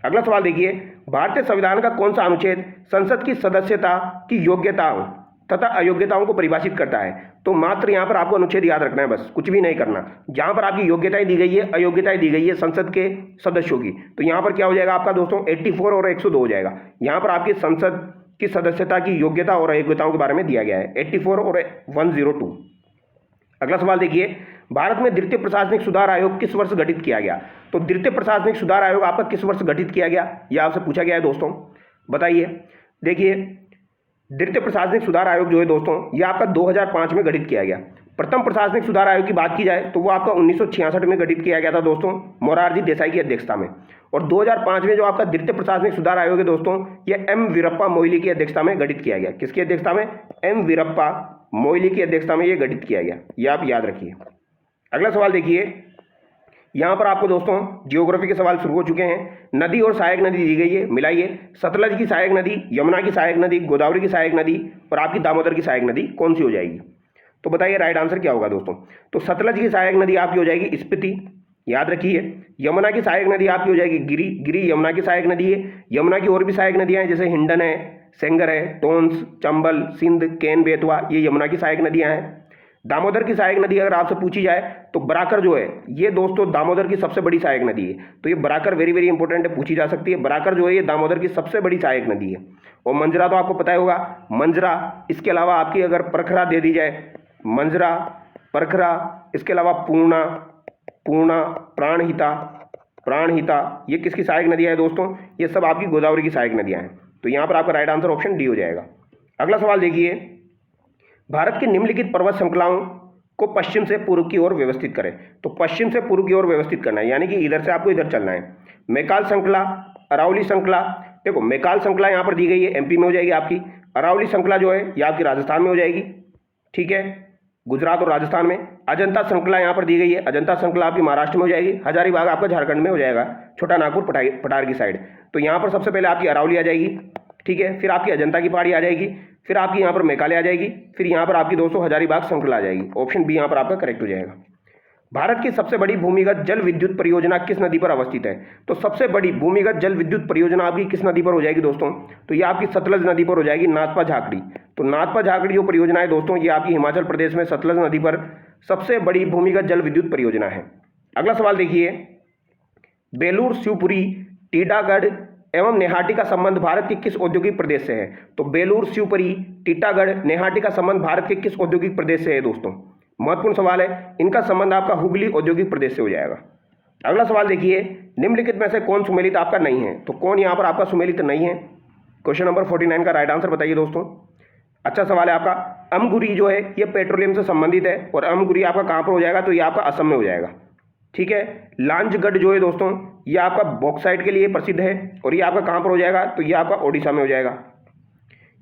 अगला सवाल देखिए, भारतीय संविधान का कौन सा अनुच्छेद संसद की सदस्यता की योग्यताओं तथा अयोग्यताओं को परिभाषित करता है। तो मात्र यहाँ पर आपको अनुच्छेद याद रखना है, बस कुछ भी नहीं करना। जहाँ पर आपकी योग्यताएं दी गई है, अयोग्यताएं दी गई है संसद के सदस्यों की, तो यहाँ पर क्या हो जाएगा आपका दोस्तों, 84 और 102 हो जाएगा। यहाँ पर आपकी संसद की सदस्यता की योग्यता और अयोग्यताओं के बारे में दिया गया है, 84 और 102। अगला सवाल देखिए, भारत में द्वितीय प्रशासनिक सुधार आयोग किस वर्ष गठित किया गया। तो द्वितीय प्रशासनिक सुधार आयोग आपका किस वर्ष गठित किया गया, यह आपसे पूछा गया है दोस्तों, बताइए। देखिए द्वितीय प्रशासनिक सुधार आयोग जो है दोस्तों, यह आपका 2005 में गठित किया गया। प्रथम प्रशासनिक सुधार आयोग की बात की जाए तो वो आपका 1966 में गठित किया गया था दोस्तों, मोरारजी देसाई की अध्यक्षता में। और 2005 में जो आपका द्वितीय प्रशासनिक सुधार आयोग है दोस्तों, यह एम वीरप्पा मोइली की अध्यक्षता में गठित किया गया। किसकी अध्यक्षता में, एम वीरप्पा मोइली की अध्यक्षता में यह गठित किया गया, यह आप याद रखिए। अगला सवाल देखिए, यहाँ पर आपको दोस्तों जियोग्राफी के सवाल शुरू हो चुके हैं। नदी और सहायक नदी दी गई है, मिलाइए। सतलज की सहायक नदी, यमुना की सहायक नदी, गोदावरी की सहायक नदी और आपकी दामोदर की सहायक नदी कौन सी हो जाएगी। तो बताइए राइट आंसर क्या होगा दोस्तों। तो सतलज की सहायक नदी आपकी हो जाएगी स्पीति, याद रखिए। यमुना की सहायक नदी आपकी हो जाएगी गिरी, गिरी यमुना की सहायक नदी है। यमुना की और भी सहायक नदियाँ हैं, जैसे हिंडन है, सेंगर है, टोंस, चंबल, सिंध, केन, बेतवा, ये यमुना की सहायक नदियाँ हैं। दामोदर की सहायक नदी अगर आपसे पूछी जाए तो बराकर जो है ये दोस्तों दामोदर की सबसे बड़ी सहायक नदी है। तो ये बराकर वेरी वेरी इंपॉर्टेंट है, पूछी जा सकती है। बराकर जो है ये दामोदर की सबसे बड़ी सहायक नदी है। और मंजरा तो आपको पता ही होगा, मंजरा, इसके अलावा आपकी अगर परखरा दे दी जाए, मंजरा, परखरा, इसके अलावा पूर्णा, पूर्णा, प्राणहिता, प्राणहिता, ये किसकी सहायक नदियाँ हैं दोस्तों, ये सब आपकी गोदावरी की सहायक नदियाँ हैं। तो यहाँ पर आपका राइट आंसर ऑप्शन डी हो जाएगा। अगला सवाल देखिए, भारत की निम्नलिखित पर्वत श्रृंखलाओं को पश्चिम से पूर्व की ओर व्यवस्थित करें। तो पश्चिम से पूर्व की ओर व्यवस्थित करना है, यानी कि इधर से आपको इधर चलना है। मैकाल श्रृंखला, अरावली श्रृंखला, देखो मैकाल श्रृंखला यहाँ पर दी गई है, एमपी में हो जाएगी आपकी। अरावली श्रृंखला जो है ये आपकी राजस्थान में हो जाएगी, ठीक है, गुजरात और राजस्थान में। अजंता श्रृंखला यहाँ पर दी गई है, अजंता श्रृंखला आपकी महाराष्ट्र में हो जाएगी। हजारीबाग आपका झारखंड में हो जाएगा, छोटा नागपुर पठार की साइड। तो यहाँ पर सबसे पहले आपकी अरावली आ जाएगी, ठीक है, फिर आपकी अजंता की पहाड़ी आ जाएगी, फिर आपकी यहाँ पर मेघालय आ जाएगी, फिर यहाँ पर आपकी दोस्तों हजारीबाग श्रृंखला आ जाएगी। ऑप्शन बी यहाँ पर आपका करेक्ट हो जाएगा। भारत की सबसे बड़ी भूमिगत जल विद्युत परियोजना किस नदी पर अवस्थित है। तो सबसे बड़ी भूमिगत जल विद्युत परियोजना आपकी किस नदी पर हो जाएगी दोस्तों, तो ये आपकी सतलज नदी पर हो जाएगी, नाथपा झाकड़ी। तो नाथपा झाकड़ी जो परियोजना है दोस्तों, ये आपकी हिमाचल प्रदेश में सतलज नदी पर सबसे बड़ी भूमिगत जल विद्युत परियोजना है। अगला सवाल देखिए, बेलूर, शिवपुरी, टीटागढ़ एवं नेहाटी का संबंध भारत के किस औद्योगिक प्रदेश से है। तो बेलूर, शिवपुरी, टीटागढ़, नेहाटी का संबंध भारत के किस औद्योगिक प्रदेश से है दोस्तों, महत्वपूर्ण सवाल है। इनका संबंध आपका हुगली औद्योगिक प्रदेश से हो जाएगा। अगला सवाल देखिए, निम्नलिखित में से कौन सुमेलित आपका नहीं है। तो कौन यहाँ पर आपका सुमेलित नहीं है, क्वेश्चन नंबर 49 का राइट आंसर बताइए दोस्तों। अच्छा सवाल है आपका। अमगुरी जो है ये पेट्रोलियम से संबंधित है, और अमगुरी आपका कहाँ पर हो जाएगा, तो ये आपका असम में हो जाएगा, ठीक है। लांजगढ़ जो है दोस्तों ये आपका बॉक्साइट के लिए प्रसिद्ध है, और ये आपका कहाँ पर हो जाएगा, तो ये आपका ओडिशा में हो जाएगा।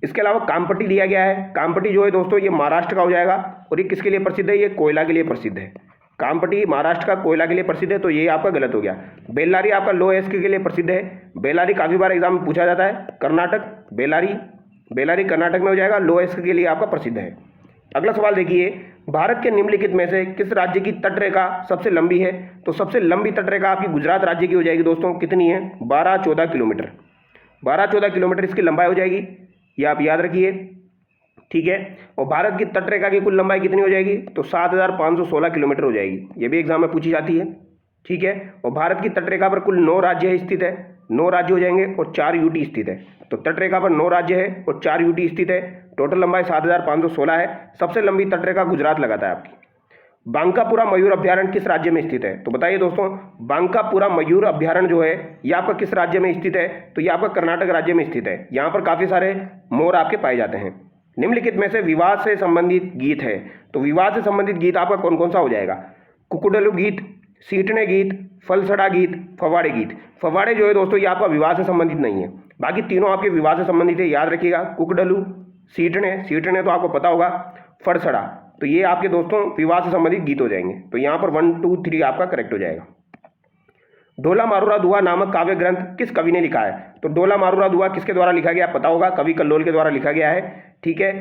इसके अलावा कामपट्टी दिया गया है, कामपट्टी जो है दोस्तों ये महाराष्ट्र का हो जाएगा, और ये किसके लिए प्रसिद्ध है, ये कोयला के लिए प्रसिद्ध है। कामपट्टी महाराष्ट्र का कोयला के लिए प्रसिद्ध है, तो ये आपका गलत हो गया। बेल्लारी आपका लो एस्क के लिए प्रसिद्ध है। बेल्लारी काफ़ी बार एग्जाम में पूछा जाता है, कर्नाटक, बेल्लारी कर्नाटक में हो जाएगा, लो एस्क के लिए आपका प्रसिद्ध है। अगला सवाल देखिए, भारत के निम्नलिखित में से किस राज्य की तटरेखा सबसे लंबी है? तो सबसे लंबी तटरेखा आपकी गुजरात राज्य की हो जाएगी दोस्तों। कितनी है? 12-14 किलोमीटर। 12-14 किलोमीटर इसकी लंबाई हो जाएगी, ये आप याद रखिए, ठीक है। और भारत की तटरेखा की कुल लंबाई कितनी हो जाएगी? तो 7,516 किलोमीटर हो जाएगी। ये भी एग्जाम में पूछी जाती है, ठीक है। और भारत की तटरेखा पर कुल 9 राज्य स्थित है, 9 राज्य हो जाएंगे और 4 यूटी स्थित है। तो तटरेखा पर 9 राज्य है और 4 यूटी स्थित है। टोटल लंबाई 7,516 है। सबसे लंबी तटरेखा गुजरात लगाता है आपकी। बांकापुरा मयूर अभ्यारण्य किस राज्य में स्थित है? तो बताइए दोस्तों, बांकापुरा मयूर अभ्यारण्य जो है ये आपका किस राज्य में स्थित है? तो ये आपका कर्नाटक राज्य में स्थित है। यहाँ पर काफ़ी सारे मोर आपके पाए जाते हैं। निम्नलिखित में से विवाद से संबंधित गीत है, तो विवाद से संबंधित गीत आपका कौन कौन सा हो जाएगा? कुकुडलू गीत, सीटने गीत, फलसड़ा गीत, फवाड़े गीत। फवाड़े जो है दोस्तों ये आपका विवाह से संबंधित नहीं है, बाकी तीनों आपके विवाह से संबंधित है, याद रखिएगा। कुकडलू, सीटने तो आपको पता होगा, फरसड़ा, तो ये आपके दोस्तों विवाह से संबंधित गीत हो जाएंगे। तो यहाँ पर 1, 2, 3 आपका करेक्ट हो जाएगा। डोला मारूरा दुआ नामक काव्य ग्रंथ किस कवि ने लिखा है? तो डोला मारूरा दुआ किसके द्वारा लिखा गया पता होगा, कवि कल्लोल के द्वारा लिखा गया है, ठीक है।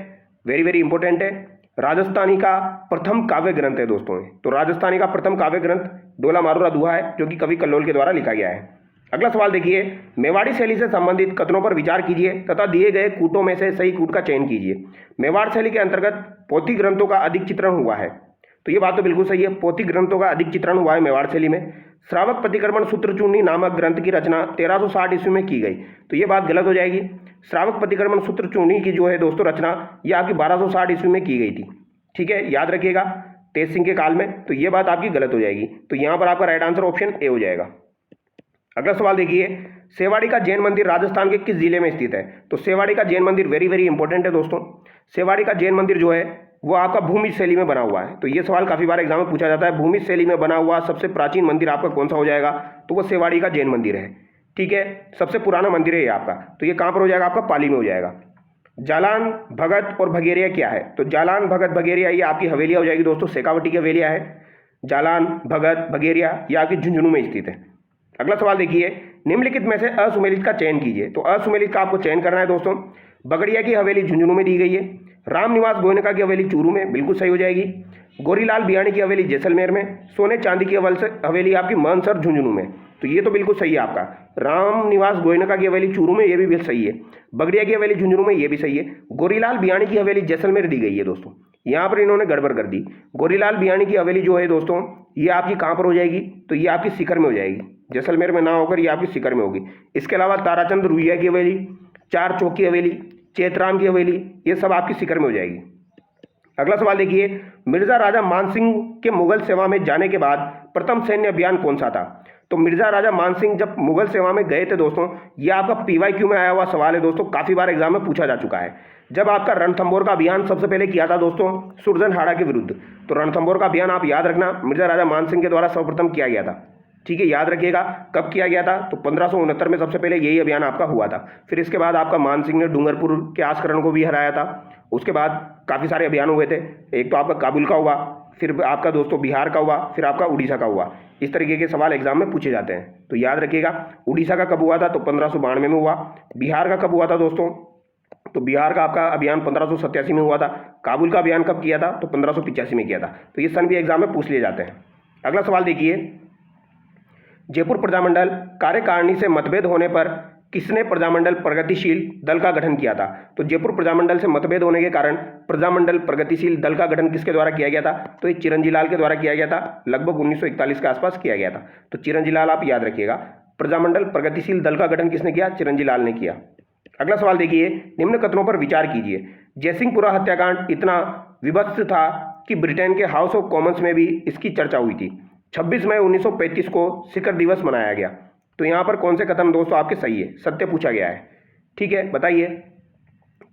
वेरी वेरी इंपॉर्टेंट है। राजस्थानी का प्रथम काव्य ग्रंथ है दोस्तों, तो राजस्थानी का प्रथम काव्य ग्रंथ डोला मारूरा दुआ है, जो कि कवि कल्लोल के द्वारा लिखा गया है। अगला सवाल देखिए, मेवाड़ी शैली से संबंधित कथनों पर विचार कीजिए तथा दिए गए कूटों में से सही कूट का चयन कीजिए। मेवाड़ शैली के अंतर्गत पोथी ग्रंथों का अधिक चित्रण हुआ है, तो ये बात तो बिल्कुल सही है, पोथी ग्रंथों का अधिक चित्रण हुआ है मेवाड़ शैली में। श्रावक प्रतिक्रमण सूत्रचूर्णी नामक ग्रंथ की रचना 1360 ईस्वी में की गई, तो ये बात गलत हो जाएगी। श्रावक प्रतिक्रमण सूत्रचूर्णी की जो है दोस्तों रचना, ये आपकी 1260 ईस्वी में की गई थी, ठीक है, याद रखिएगा, तेज सिंह के काल में। तो ये बात आपकी गलत हो जाएगी, तो यहाँ पर आपका राइट आंसर ऑप्शन ए हो जाएगा। अगला सवाल देखिए, सेवाड़ी का जैन मंदिर राजस्थान के किस जिले में स्थित है? तो सेवाड़ी का जैन मंदिर वेरी वेरी इंपॉर्टेंट है दोस्तों। सेवाड़ी का जैन मंदिर जो है वो आपका भूमिज शैली में बना हुआ है, तो ये सवाल काफी बार एग्जाम में पूछा जाता है, भूमिज शैली में बना हुआ सबसे प्राचीन मंदिर आपका कौन सा हो जाएगा? तो वो सेवाड़ी का जैन मंदिर है, ठीक है, सबसे पुराना मंदिर है ये आपका। तो ये कहाँ पर हो जाएगा? आपका पाली में हो जाएगा। जालान, भगत और भगेरिया क्या है? तो जालान, भगत, भगेरिया ये आपकी हवेलियाँ हो जाएगी दोस्तों, शेखावटी की हवेलियाँ है। जालान, भगत, भगेरिया ये आपकी झुंझुनू में स्थित है। अगला सवाल देखिए, निम्नलिखित में से असुमेलित का चयन कीजिए। तो असुमेलित का आपको चयन करना है दोस्तों। बगड़िया की हवेली झुंझुनू में दी गई है, रामनिवास गोयनका की हवेली चूरू में, बिल्कुल सही हो जाएगी। गोरीलाल बियाणी की हवेली जैसलमेर में, सोने चांदी की हवेली आपकी मानसर झुंझुनू में, तो ये तो बिल्कुल सही है आपका। रामनिवास गोयनका की हवेली चूरू में, ये भी सही है। बगड़िया की हवेली झुंझुनू में, ये भी सही है। गोरीलाल बियाणी की हवेली जैसलमेर दी गई है दोस्तों, यहाँ पर इन्होंने गड़बड़ कर दी। गोरीलाल बियाणी की हवेली जो है दोस्तों ये आपकी कहाँ पर हो जाएगी? तो ये आपकी सीकर में हो जाएगी, जैसलमेर में ना होकर ये आपकी सीकर में होगी। इसके अलावा ताराचंद रुइया की हवेली, चार चौक की हवेली, चेतराम की हवेली, ये सब आपकी सीकर में हो जाएगी। अगला सवाल देखिए, मिर्जा राजा मानसिंह के मुगल सेवा में जाने के बाद प्रथम सैन्य अभियान कौन सा था? तो मिर्जा राजा मानसिंह जब मुगल सेवा में गए थे दोस्तों, ये आपका PYQ में आया हुआ सवाल है दोस्तों, काफी बार एग्जाम में पूछा जा चुका है। जब आपका रणथंभौर का अभियान सबसे पहले किया था दोस्तों सुरजनहाड़ा के विरुद्ध, तो रणथंभौर का अभियान आप याद रखना मिर्जा राजा मानसिंह के द्वारा सर्वप्रथम किया गया था, ठीक है, याद रखिएगा। कब किया गया था? तो 1569 में सबसे पहले यही अभियान आपका हुआ था। फिर इसके बाद आपका मानसिंह ने डूंगरपुर के आस्करण को भी हराया था। उसके बाद काफ़ी सारे अभियान हुए थे, एक तो आपका काबुल का हुआ, फिर आपका दोस्तों बिहार का हुआ, फिर आपका उड़ीसा का हुआ। इस तरीके के सवाल एग्जाम में पूछे जाते हैं, तो याद रखिएगा। उड़ीसा का कब हुआ था? तो 1592 में हुआ। बिहार का कब हुआ था दोस्तों? तो बिहार का आपका अभियान 1587 में हुआ था। काबुल का अभियान कब किया था? तो 1585 में किया था। तो ये सन भी एग्जाम में पूछ लिए जाते हैं। अगला सवाल देखिए, जयपुर प्रजामंडल कार्यकारिणी से मतभेद होने पर किसने प्रजामंडल प्रगतिशील दल का गठन किया था? तो जयपुर प्रजामंडल से मतभेद होने के कारण प्रजामंडल प्रगतिशील दल का गठन किसके द्वारा किया गया था? तो ये चिरंजी लाल के द्वारा किया गया था, लगभग 1941 के आसपास किया गया था। तो चिरंजी लाल आप याद रखिएगा। प्रजामंडल प्रगतिशील दल का गठन किसने किया? चिरंजी लाल ने किया। अगला सवाल देखिए, निम्न कथनों पर विचार कीजिए। जयसिंहपुरा हत्याकांड इतना विभत्स था कि ब्रिटेन के हाउस ऑफ कॉमन्स में भी इसकी चर्चा हुई थी। 26 मई 1935 को शिखर दिवस मनाया गया। तो यहाँ पर कौन से कथन दोस्तों आपके सही है? सत्य पूछा गया है, ठीक है, बताइए।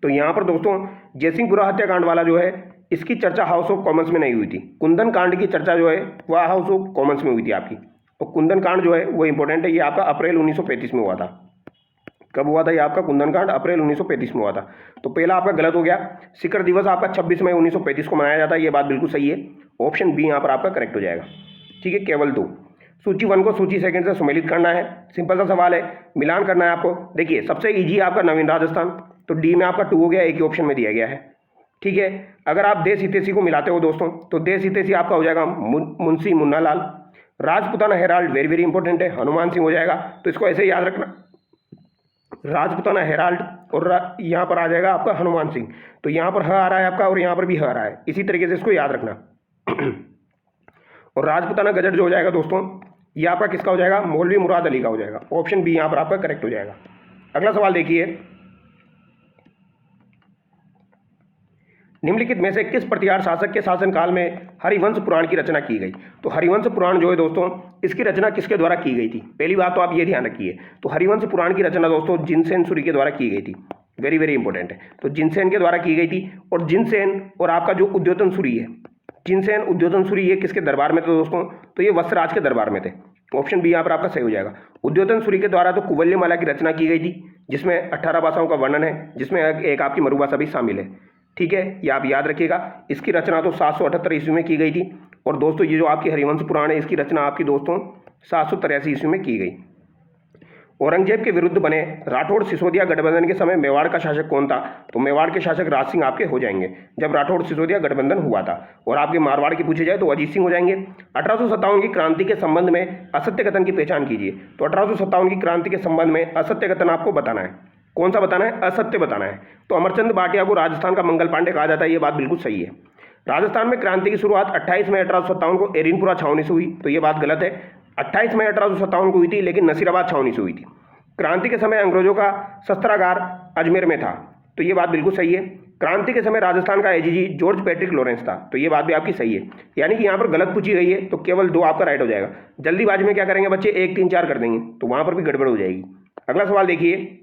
तो यहाँ पर दोस्तों जयसिंहपुरा हत्याकांड वाला जो है इसकी चर्चा हाउस ऑफ कॉमन्स में नहीं हुई थी। कुंदन कांड की चर्चा जो है वह हाउस ऑफ कॉमन्स में हुई थी आपकी। और कुंदन कांड जो है वो इंपॉर्टेंट है, ये आपका अप्रैल 1935 में हुआ था। कब हुआ था ये आपका कुंदन कांड? अप्रैल 1935 में हुआ था। तो पहला आपका गलत हो गया। शिखर दिवस आपका 26 मई 1935 को मनाया जाता है, ये बात बिल्कुल सही है। ऑप्शन बी यहाँ पर आपका करेक्ट हो जाएगा, ठीक है, केवल 2। सूची 1 को सूची 2 से सम्मिलित करना है, सिंपल सा सवाल है, मिलान करना है आपको। देखिए सबसे इजी आपका नवीन राजस्थान, तो डी में आपका 2 हो गया, एक ही ऑप्शन में दिया गया है। ठीक है। अगर आप देश हितैषी को मिलाते हो दोस्तों तो देश हितैषी आपका हो जाएगा Munshi Munnalal. Rajputana Herald very very important है, हनुमान सिंह हो जाएगा। तो इसको ऐसे याद रखना, राजपुताना हेराल्ड और यहाँ पर आ जाएगा आपका हनुमान सिंह। तो यहाँ पर ह आ रहा है आपका और यहाँ पर भी ह आ रहा है, इसी तरीके से इसको याद रखना। और राजपुताना गजट जो हो जाएगा दोस्तों ये आपका किसका हो जाएगा, मौलवी मुराद अली का हो जाएगा। ऑप्शन बी यहाँ पर आपका करेक्ट हो जाएगा। अगला सवाल देखिए, निम्नलिखित में से किस प्रतिहार शासक के शासनकाल में हरिवंश पुराण की रचना की गई। तो हरिवंश पुराण जो है दोस्तों इसकी रचना किसके द्वारा की गई थी, पहली बात तो आप ये ध्यान रखिए। तो हरिवंश पुराण की रचना दोस्तों जिनसेन सूरी के द्वारा की गई थी, वेरी वेरी इंपॉर्टेंट है। तो जिनसेन के द्वारा की गई थी। और जिनसेन और आपका जो उद्योतन सूरी है, जिनसेन उद्योतन सूरी ये किसके दरबार में थे दोस्तों, तो ये वत्सराज के दरबार में थे। ऑप्शन बी यहाँ पर आपका सही हो जाएगा। उद्योतन सूरी के द्वारा तो कुवल्यमाला की रचना की गई थी जिसमें 18 भाषाओं का वर्णन है, जिसमें एक आपकी मरुभाषा भी शामिल है। ठीक है, ये आप याद रखिएगा। इसकी रचना तो 778 ईस्वी में की गई थी। और दोस्तों ये जो आपकी हरिवंश पुराण है इसकी रचना आपकी दोस्तों 783 ईस्वी में की गई। औरंगजेब के विरुद्ध बने राठौड़ सिसोदिया गठबंधन के समय मेवाड़ का शासक कौन था। तो मेवाड़ के शासक राज सिंह आपके हो जाएंगे जब राठौड़ सिसोदिया गठबंधन हुआ था। और आपके मारवाड़ की पूछी जाए तो अजीत सिंह हो जाएंगे। 1857 की क्रांति के संबंध में असत्य कथन की पहचान कीजिए। तो 1857 की क्रांति के संबंध में असत्य कथन आपको बताना है। कौन सा बताना है, असत्य बताना है। तो अमरचंद भाटिया को राजस्थान का मंगल पांडे कहा जाता है, ये बात बिल्कुल सही है। राजस्थान में क्रांति की शुरुआत 28 मई 1857 को एरिनपुरा छावनी से हुई, तो ये बात गलत है। 28 मई 1857 को हुई थी लेकिन नसीराबाद छावनी से हुई थी। क्रांति के समय अंग्रेजों का शस्त्रागार अजमेर में था, तो ये बात बिल्कुल सही है। क्रांति के समय राजस्थान का एजीजी जॉर्ज पैट्रिक लॉरेंस था, तो ये बात भी आपकी सही है। यानी कि यहाँ पर गलत पूछी गई है तो केवल 2 आपका राइट हो जाएगा। जल्दीबाजी में क्या करेंगे बच्चे, 1 3 4 कर देंगे तो वहां पर भी गड़बड़ हो जाएगी। अगला सवाल देखिए,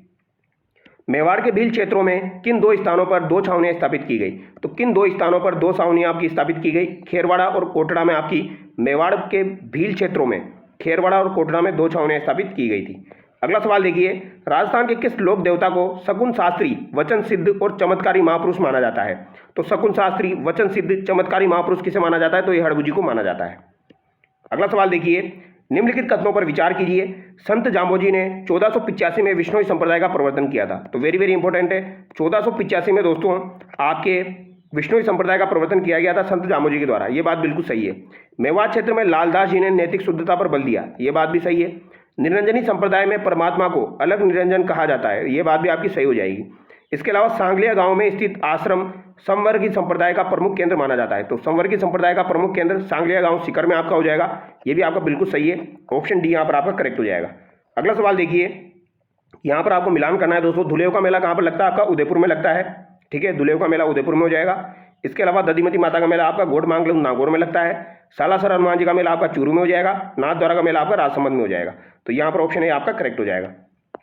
मेवाड़ के भील क्षेत्रों में किन 2 स्थानों पर 2 छावनियां स्थापित की गई। तो किन 2 स्थानों पर 2 छावनियां आपकी स्थापित की गई, खेरवाड़ा और कोटड़ा में आपकी मेवाड़ के भील क्षेत्रों में खेरवाड़ा और कोटड़ा में 2 छावनियां स्थापित की गई थी। अगला सवाल देखिए, राजस्थान के किस लोक देवता को शकुन शास्त्री, वचन सिद्ध और चमत्कारी महापुरुष माना जाता है। तो शकुन शास्त्री, वचन सिद्ध, चमत्कारी महापुरुष किसे माना जाता है, तो ये हड़बू को माना जाता है। अगला सवाल देखिए, निम्नलिखित कथनों पर विचार कीजिए। संत जाम्बोजी ने 1485 में विष्णोई संप्रदाय का प्रवर्तन किया था। तो वेरी वेरी इंपॉर्टेंट है, 1485 में दोस्तों आपके विष्णोई संप्रदाय का प्रवर्तन किया गया था संत जाम्बोजी के द्वारा, ये बात बिल्कुल सही है। मेवाड़ क्षेत्र में लालदास जी ने नैतिक शुद्धता पर बल दिया, ये बात भी सही है। निरंजनी संप्रदाय में परमात्मा को अलग निरंजन कहा जाता है, ये बात भी आपकी सही हो जाएगी। इसके अलावा सांगलिया गांव में स्थित आश्रम संवर्गी संप्रदाय का प्रमुख केंद्र माना जाता है। तो संवर्गी संप्रदाय का प्रमुख केंद्र सांगलिया गांव सीकर में आपका हो जाएगा, ये भी आपका बिल्कुल सही है। ऑप्शन डी यहाँ पर आपका करेक्ट हो जाएगा। अगला सवाल देखिए, यहाँ पर आपको मिलान करना है दोस्तों। धुलेव का मेला कहाँ पर लगता है, आपका उदयपुर में लगता है। ठीक है, धुलेव का मेला उदयपुर में हो जाएगा। इसके अलावा दधिमती माता का मेला आपका गोडमांगलम नागौर में लगता है। सालासर हनुमान जी का मेला आपका चूरू में हो जाएगा। नाथद्वारा का मेला आपका राजसमंद में हो जाएगा। तो यहाँ पर ऑप्शन ए आपका करेक्ट हो जाएगा।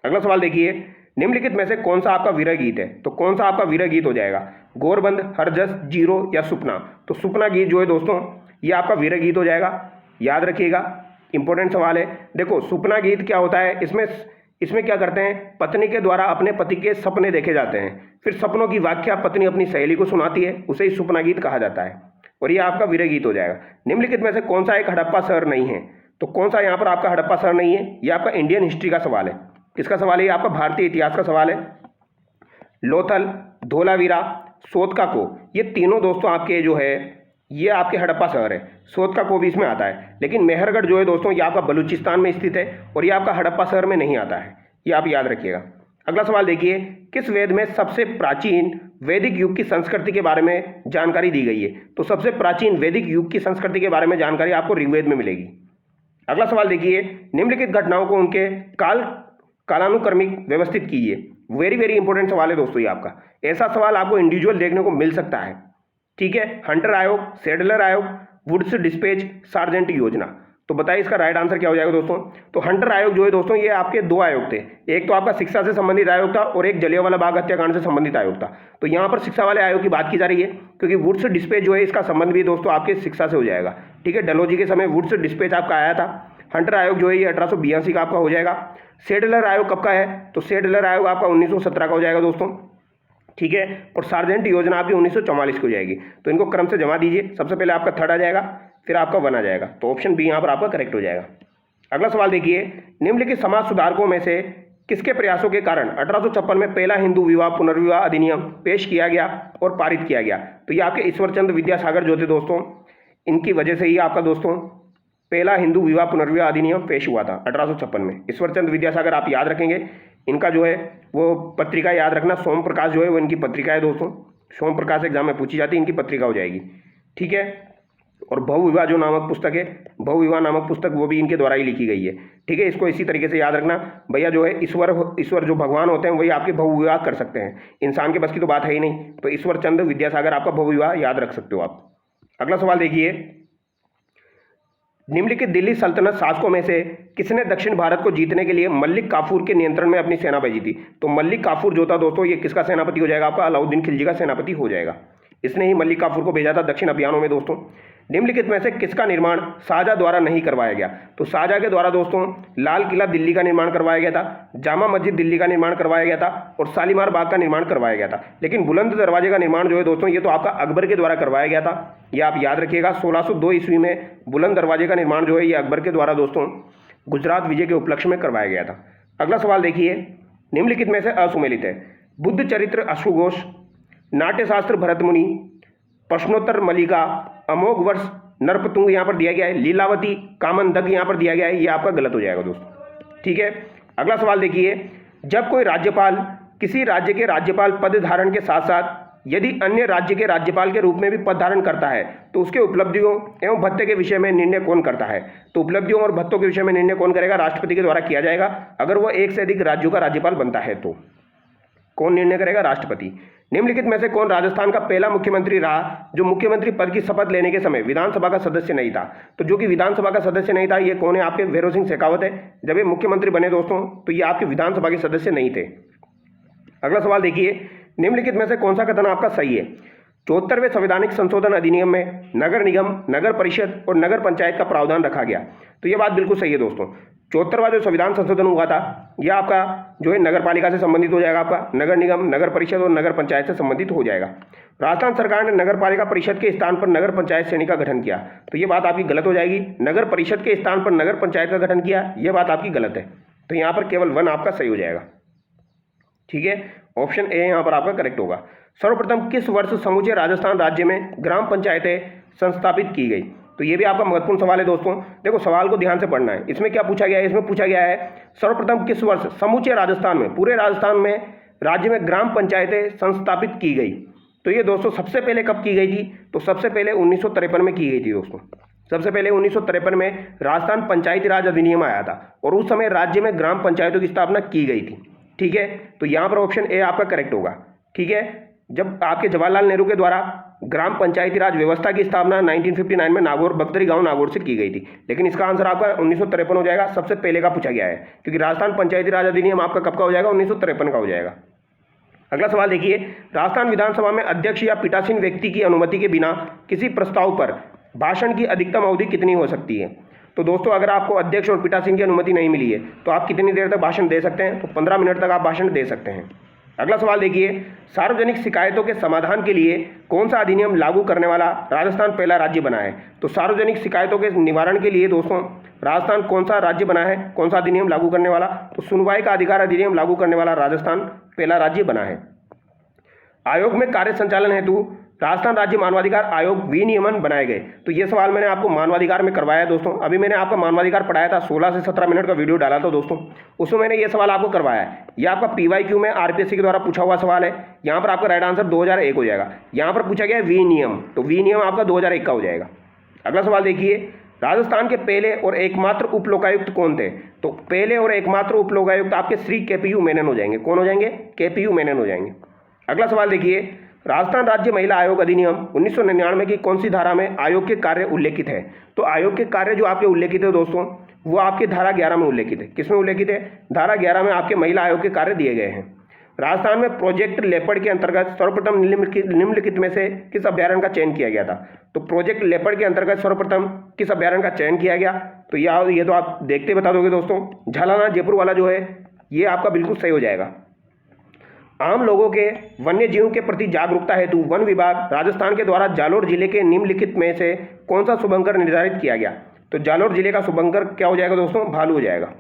अगला सवाल देखिए, निम्नलिखित में से कौन सा आपका वीरह गीत है। तो कौन सा आपका वीरह गीत हो जाएगा, गोरबंद, हरजस, जीरो या सुपना। तो सुपना गीत जो है दोस्तों ये आपका वीरह गीत हो जाएगा, याद रखिएगा, इंपॉर्टेंट सवाल है। देखो सुपना गीत क्या होता है, इसमें क्या करते हैं, पत्नी के द्वारा अपने पति के सपने देखे जाते हैं, फिर सपनों की व्याख्या पत्नी अपनी सहेली को सुनाती है, उसे ही सुपना गीत कहा जाता है। और ये आपका वीरह गीत हो जाएगा। निम्नलिखित में से कौन सा एक हड़प्पा शहर नहीं है। तो कौन सा यहाँ पर आपका हड़प्पा शहर नहीं है, ये आपका इंडियन हिस्ट्री का सवाल है। किसका सवाल है, ये आपका भारतीय इतिहास का सवाल है। लोथल, धोलावीरा, सोतका को, ये तीनों दोस्तों आपके जो है ये आपके हड़प्पा शहर है। सोतका को भी इसमें आता है, लेकिन मेहरगढ़ जो है दोस्तों ये आपका बलूचिस्तान में स्थित है और ये आपका हड़प्पा शहर में नहीं आता है, ये आप याद रखिएगा। अगला सवाल देखिए, किस वेद में सबसे प्राचीन वैदिक युग की संस्कृति के बारे में जानकारी दी गई है। तो सबसे प्राचीन वैदिक युग की संस्कृति के बारे में जानकारी आपको ऋग्वेद में मिलेगी। अगला सवाल देखिए, निम्नलिखित घटनाओं को उनके कालानुक्रमिक व्यवस्थित कीजिए। वेरी वेरी इंपॉर्टेंट सवाल है दोस्तों ये आपका। ऐसा सवाल आपको इंडिविजुअल देखने को मिल सकता है। ठीक है, हंटर आयोग, सेडलर आयोग, वुड्स डिस्पैच, सार्जेंट योजना। तो बताइए इसका राइट आंसर क्या हो जाएगा दोस्तों। तो हंटर आयोग जो है दोस्तों ये आपके 2 आयोग थे, एक तो आपका शिक्षा से संबंधित आयोग था और एक जलियांवाला बाग हत्याकांड से संबंधित आयोग था। तो यहाँ पर शिक्षा वाले आयोग की बात की जा रही है, क्योंकि वुड्स डिस्पैच जो है इसका संबंध भी दोस्तों आपके शिक्षा से हो जाएगा। ठीक है, डलहौजी के समय वुड्स डिस्पैच आपका आया था। हंटर आयोग जो है ये 1882 का आपका हो जाएगा। सेडलर आयोग कब का है, तो सेडलर आयोग आपका 1917 का हो जाएगा दोस्तों। ठीक है, और सार्जेंट योजना आपकी 1944 की हो जाएगी। तो इनको क्रम से जमा दीजिए, सबसे पहले आपका 3rd आ जाएगा, फिर आपका 1 आ जाएगा। तो ऑप्शन बी यहाँ पर आपका करेक्ट हो जाएगा। अगला सवाल देखिए, निम्नलिखित समाज सुधारकों में से किसके प्रयासों के कारण 1856 में पहला हिंदू विवाह पुनर्विवाह अधिनियम पेश किया गया और पारित किया गया? तो ये आपके ईश्वरचंद्र विद्यासागर जो थे दोस्तों, इनकी वजह से ही आपका दोस्तों पहला हिंदू विवाह पुनर्विवाह अधिनियम पेश हुआ था 1856 में। ईश्वरचंद्र विद्यासागर आप याद रखेंगे, इनका जो है वो पत्रिका याद रखना, सोम प्रकाश जो है वो इनकी पत्रिका है दोस्तों। सोम प्रकाश एग्जाम में पूछी जाती है, इनकी पत्रिका हो जाएगी, ठीक है। और बहुविवाह जो नामक पुस्तक है, बहुविवाह नामक पुस्तक वो भी इनके द्वारा ही लिखी गई है, ठीक है। इसको इसी तरीके से याद रखना भैया, जो है ईश्वर जो भगवान होते हैं वही आपके बहुविवाह कर सकते हैं, इंसान के बस की तो बात है ही नहीं। तो ईश्वरचंद्र विद्यासागर आपका बहुविवाह याद रख सकते हो आप। अगला सवाल देखिए, निम्नलिखित दिल्ली सल्तनत शासकों में से किसने दक्षिण भारत को जीतने के लिए मल्लिक काफूर के नियंत्रण में अपनी सेना भेजी थी? तो मल्लिक काफूर जो था दोस्तों, ये किसका सेनापति हो जाएगा? आपका अलाउद्दीन खिलजी का सेनापति हो जाएगा। इसने ही मल्लिक काफूर को भेजा था दक्षिण अभियानों में दोस्तों। निम्नलिखित में से किसका निर्माण शाहजहां द्वारा नहीं करवाया गया? तो शाहजहां के द्वारा दोस्तों लाल किला दिल्ली का निर्माण करवाया गया था, जामा मस्जिद दिल्ली का निर्माण करवाया गया था और शालीमार बाग का निर्माण करवाया गया था। लेकिन बुलंद दरवाजे का निर्माण जो है दोस्तों, ये तो आपका अकबर के द्वारा करवाया गया था। ये आप याद रखिएगा, 1602 ईस्वी में बुलंद दरवाजे का निर्माण जो है ये अकबर के द्वारा दोस्तों गुजरात विजय के उपलक्ष्य में करवाया गया था। अगला सवाल देखिए, निम्नलिखित में से असुमेलित है? बुद्ध चरित्र अश्वघोष, नाट्यशास्त्र भरत मुनि, प्रश्नोत्तर मल्लिका, अमोघ वर्ष नरपतुंग यहाँ पर दिया गया है, लीलावती, कामनदग यहाँ पर दिया गया है, ये आपका गलत हो जाएगा दोस्तों, ठीक है। अगला सवाल देखिए, जब कोई राज्यपाल किसी राज्य के राज्यपाल पद धारण के साथ साथ यदि अन्य राज्य के राज्यपाल के रूप में भी पद धारण करता है तो उसके उपलब्धियों एवं भत्ते के विषय में निर्णय कौन करता है? तो उपलब्धियों और भत्तों के विषय में निर्णय कौन करेगा? राष्ट्रपति के द्वारा किया जाएगा। अगर वो एक से अधिक राज्यों का राज्यपाल बनता है तो कौन निर्णय करेगा? राष्ट्रपति। निम्नलिखित में से कौन राजस्थान का पहला मुख्यमंत्री रहा जो मुख्यमंत्री पद की शपथ लेने के समय विधानसभा का सदस्य नहीं था? तो जो कि विधानसभा का सदस्य नहीं था, ये कौन है? आपके भैरों सिंह शेखावत है। जब ये मुख्यमंत्री बने दोस्तों तो ये आपके विधानसभा के सदस्य नहीं थे। अगला सवाल देखिए, निम्नलिखित में से कौन सा कथन आपका सही है? 74वें संवैधानिक संशोधन अधिनियम में नगर निगम, नगर परिषद और नगर पंचायत का प्रावधान रखा गया। तो ये बात बिल्कुल सही है दोस्तों। 74वां जो संविधान संशोधन हुआ था यह आपका जो है नगर पालिका से संबंधित हो जाएगा, आपका नगर निगम, नगर परिषद और नगर पंचायत से संबंधित हो जाएगा। राजस्थान सरकार ने नगर पालिका परिषद के स्थान पर नगर पंचायत श्रेणी का गठन किया। तो ये बात आपकी गलत हो जाएगी। नगर परिषद के स्थान पर नगर पंचायत का गठन किया, यह बात आपकी गलत है। तो यहाँ पर केवल 1 आपका सही हो जाएगा, ठीक है। ऑप्शन ए यहाँ पर आपका करेक्ट होगा। सर्वप्रथम किस वर्ष समूचे राजस्थान राज्य में ग्राम पंचायतें संस्थापित की गई? तो ये भी आपका महत्वपूर्ण सवाल है दोस्तों। देखो सवाल को ध्यान से पढ़ना है। इसमें क्या पूछा गया है? इसमें पूछा गया है सर्वप्रथम किस वर्ष समूचे राजस्थान में, पूरे राजस्थान में, राज्य में ग्राम पंचायतें संस्थापित की गई। तो ये दोस्तों सबसे पहले कब की गई थी? तो सबसे पहले 1953 में की गई थी दोस्तों। सबसे पहले 1953 में राजस्थान पंचायती राज अधिनियम आया था और उस समय राज्य में ग्राम पंचायतों की स्थापना की गई थी, ठीक है। तो यहाँ पर ऑप्शन ए आपका करेक्ट होगा, ठीक है। जब आपके जवाहरलाल नेहरू के द्वारा ग्राम पंचायती राज व्यवस्था की स्थापना 1959 में नागौर, बगतरी गांव नागौर से की गई थी, लेकिन इसका आंसर आपका 1953 हो जाएगा। सबसे पहले का पूछा गया है क्योंकि राजस्थान पंचायती राज अधिनियम आपका कब का हो जाएगा? 1953 का हो जाएगा। अगला सवाल देखिए, राजस्थान विधानसभा में अध्यक्ष या पीठासीन व्यक्ति की अनुमति के बिना किसी प्रस्ताव पर भाषण की अधिकतम अवधि कितनी हो सकती है? तो दोस्तों अगर आपको अध्यक्ष और पीठासीन की अनुमति नहीं मिली है तो आप कितनी देर तक भाषण दे सकते हैं? तो 15 मिनट तक आप भाषण दे सकते हैं। अगला सवाल देखिए, सार्वजनिक शिकायतों के समाधान के लिए कौन सा अधिनियम लागू करने वाला राजस्थान पहला राज्य बना है? तो सार्वजनिक शिकायतों के निवारण के लिए दोस्तों राजस्थान कौन सा राज्य बना है, कौन सा अधिनियम लागू करने वाला? तो सुनवाई का अधिकार अधिनियम लागू करने वाला राजस्थान पहला राज्य बना है। आयोग में कार्य संचालन हेतु राजस्थान राज्य मानवाधिकार आयोग विनियमन बनाए गए। तो ये सवाल मैंने आपको मानवाधिकार में करवाया दोस्तों। अभी मैंने आपका मानवाधिकार पढ़ाया था, 16 से 17 मिनट का वीडियो डाला था दोस्तों, उसमें मैंने ये सवाल आपको करवाया है। ये आपका PYQ में RPSC के द्वारा पूछा हुआ सवाल है। यहाँ पर आपका राइट आंसर 2001 हो जाएगा। यहाँ पर पूछा गया है विनियम, तो विनियम आपका 2001 का हो जाएगा। अगला सवाल देखिए, राजस्थान के पहले और एकमात्र उप लोकायुक्त कौन थे? तो पहले और एकमात्र उप लोकायुक्त आपके श्री KPU मेनन हो जाएंगे। कौन हो जाएंगे? KPU मेनन हो जाएंगे। अगला सवाल देखिए, राजस्थान राज्य महिला आयोग अधिनियम 1999 की कौन सी धारा में आयोग के कार्य उल्लेखित है? तो आयोग के कार्य जो आपके उल्लेखित है दोस्तों वो आपके धारा 11 में उल्लेखित है। किसमें उल्लेखित है? धारा 11 में आपके महिला आयोग के कार्य दिए गए हैं। राजस्थान में प्रोजेक्ट लेपर्ड के अंतर्गत सर्वप्रथम निम्नलिखित में से किस अभ्यारण्य का चयन किया गया था? तो प्रोजेक्ट लेपर्ड के अंतर्गत सर्वप्रथम किस अभ्यारण्य का चयन किया गया? तो ये तो आप देखते बता दोगे दोस्तों। झालाना जयपुर वाला जो है ये आपका बिल्कुल सही हो जाएगा। आम लोगों के वन्य जीवों के प्रति जागरूकता हेतु वन विभाग राजस्थान के द्वारा जालोर जिले के निम्नलिखित में से कौन सा शुभंकर निर्धारित किया गया? तो जालोर जिले का शुभंकर क्या हो जाएगा दोस्तों? भालू हो जाएगा।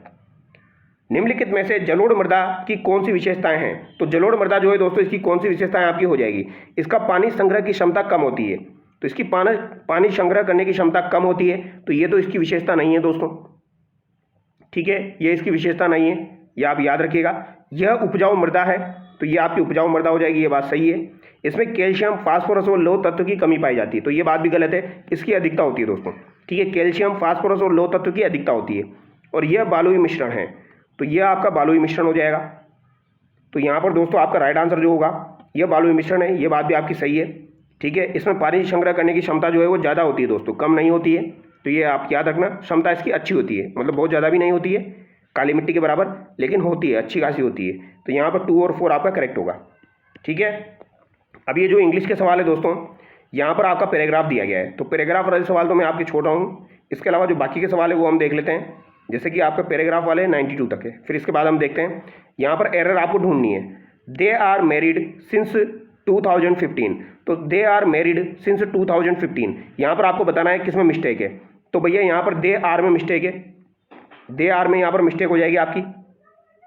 निम्नलिखित में से जलोढ़ मृदा की कौन सी विशेषताएं हैं? तो जलोढ़ मृदा जो है दोस्तों, इसकी कौन सी विशेषताएं आपकी हो जाएगी? इसका पानी संग्रह की क्षमता कम होती है, तो इसकी पानी संग्रह करने की क्षमता कम होती है, तो ये तो इसकी विशेषता नहीं है दोस्तों। ठीक है, ये इसकी विशेषता नहीं है, ये आप याद रखिएगा। यह उपजाऊ मृदा है, तो ये आपकी उपजाऊ मृदा हो जाएगी, ये बात सही है। इसमें कैल्शियम, फास्फोरस और लौह तत्व की कमी पाई जाती है, तो ये बात भी गलत है, इसकी अधिकता होती है दोस्तों। ठीक है, कैल्शियम, फास्फोरस और लौह तत्व की अधिकता होती है। और यह बालुई मिश्रण है, तो यह आपका बालुई मिश्रण हो जाएगा। तो यहाँ पर दोस्तों आपका राइट आंसर जो होगा यह बालुई मिश्रण है, ये बात भी आपकी सही है। ठीक है, इसमें पानी संग्रह करने की क्षमता जो है वो ज़्यादा होती है दोस्तों, कम नहीं होती है, तो ये आप याद रखना। क्षमता इसकी अच्छी होती है, मतलब बहुत ज़्यादा भी नहीं होती है काली मिट्टी के बराबर, लेकिन होती है, अच्छी खासी होती है। तो यहाँ पर 2 और 4 आपका करेक्ट होगा। ठीक है, अब ये जो इंग्लिश के सवाल है दोस्तों, यहाँ पर आपका पैराग्राफ दिया गया है, तो पैराग्राफ वाले सवाल तो मैं आपके छोड़ रहा हूँ। इसके अलावा जो बाकी के सवाल है वो हम देख लेते हैं। जैसे कि आपका पैराग्राफ वाले 92 तक है, फिर इसके बाद हम देखते हैं। यहाँ पर एरर आपको ढूंढनी है। दे आर मैरिड सिंस 2015, तो दे आर मैरिड सिंस 2015, यहाँ पर आपको बताना है किसमें मिस्टेक है। तो भैया यहाँ पर दे आर में मिस्टेक है, दे आर में यहाँ पर मिस्टेक हो जाएगी आपकी।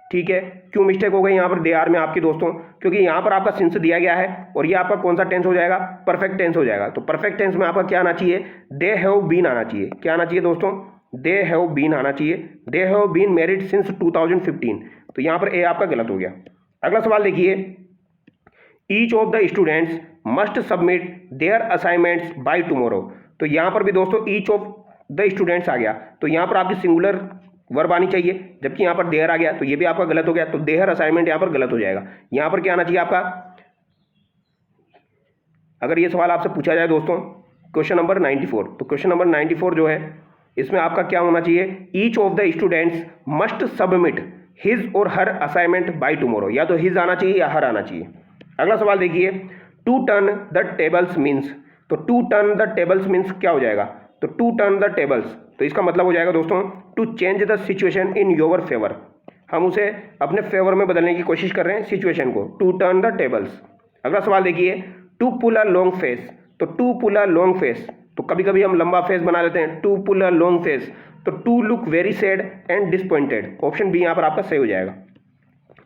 ठीक है, क्यों मिस्टेक हो गई यहाँ पर दे आर में आपकी दोस्तों? क्योंकि यहाँ पर आपका सिंस दिया गया है और ये आपका कौन सा टेंस हो जाएगा? परफेक्ट टेंस हो जाएगा। तो परफेक्ट टेंस में आपका क्या आना चाहिए? दे हैव बीन आना चाहिए। क्या आना चाहिए दोस्तों? दे हैव बीन आना चाहिए। They have been married since 2015, तो यहाँ पर ए आपका गलत हो गया। अगला सवाल देखिए, each of the students must submit there assignments by tomorrow, तो यहाँ पर भी दोस्तों ईच ऑफ द स्टूडेंट्स आ गया, तो यहाँ पर आपकी सिंगुलर वर्ब आनी चाहिए, जबकि यहाँ पर देयर आ गया, तो ये भी आपका गलत हो गया। तो देयर असाइनमेंट यहाँ पर गलत हो जाएगा। यहाँ पर क्या आना चाहिए आपका? अगर ये सवाल आपसे पूछा जाए दोस्तों क्वेश्चन नंबर 94, तो क्वेश्चन नंबर 94 जो है इसमें आपका क्या होना चाहिए? Each of the students must submit his और हर असाइनमेंट बाय टुमारो, या तो हिज आना चाहिए या हर आना चाहिए। अगला सवाल देखिए, to turn the tables means, तो to turn the tables means क्या हो जाएगा? तो टू टर्न द टेबल्स, तो इसका मतलब हो जाएगा दोस्तों to change the situation in your favour, हम उसे अपने फेवर में बदलने की कोशिश कर रहे हैं सिचुएशन को, टू टर्न द टेबल्स। अगला सवाल देखिए, to pull a long face, तो to pull a long face, तो कभी कभी हम लंबा फेस बना लेते हैं, to pull a long face, तो to look very sad and disappointed, option B यहाँ पर आपका सही हो जाएगा।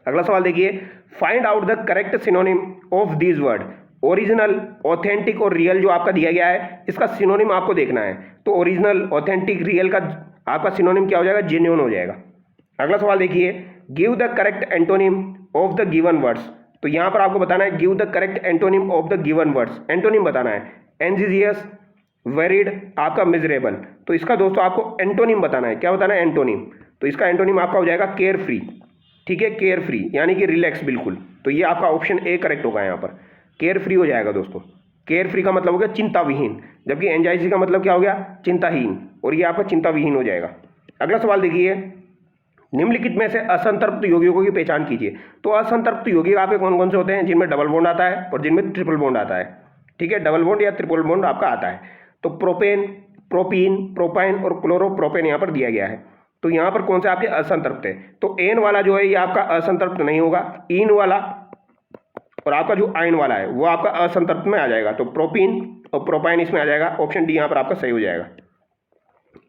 अगला सवाल देखिए, find out the correct synonym of this word, original, authentic और रियल जो आपका दिया गया है इसका सिनोनिम आपको देखना है। तो ओरिजिनल, ऑथेंटिक, रियल का आपका सिनोनिम क्या हो जाएगा? जेन्युइन हो जाएगा। अगला सवाल देखिए, give the correct antonym of the given words, तो यहाँ पर आपको बताना है give the correct antonym of the given words, antonym बताना है। एंजिजियस, वेरिड, आपका मिजरेबल, तो इसका दोस्तों आपको एंटोनिम बताना है। क्या बताना है? एंटोनिम। तो इसका एंटोनिम आपका हो जाएगा केयर फ्री। ठीक है, केयर फ्री यानी कि रिलैक्स बिल्कुल, तो ये आपका ऑप्शन ए करेक्ट होगा। यहाँ पर केयर फ्री हो जाएगा दोस्तों। केयर फ्री का मतलब हो गया चिंता विहीन, जबकि एंजाइटी का मतलब क्या हो गया? चिंताहीन, और ये आपका चिंता विहीन हो जाएगा। अगला सवाल देखिए, निम्नलिखित में से असंतृप्त यौगिकों की पहचान कीजिए, तो असंतृप्त यौगिक आपके कौन कौन से होते हैं? जिनमें डबल बॉन्ड आता है और जिनमें ट्रिपल बॉन्ड आता है। ठीक है, डबल बॉन्ड या ट्रिपल बॉन्ड आपका आता है। तो प्रोपेन, प्रोपीन, प्रोपाइन और क्लोरोप्रोपेन यहाँ पर दिया गया है। तो यहाँ पर कौन से आपके असंतृप्त है? तो एन वाला जो है ये आपका असंतृप्त नहीं होगा, इन वाला और आपका जो आयन वाला है वो आपका असंतृप्त में आ जाएगा। तो प्रोपीन और प्रोपाइन इसमें आ जाएगा, ऑप्शन डी यहाँ पर आपका सही हो जाएगा।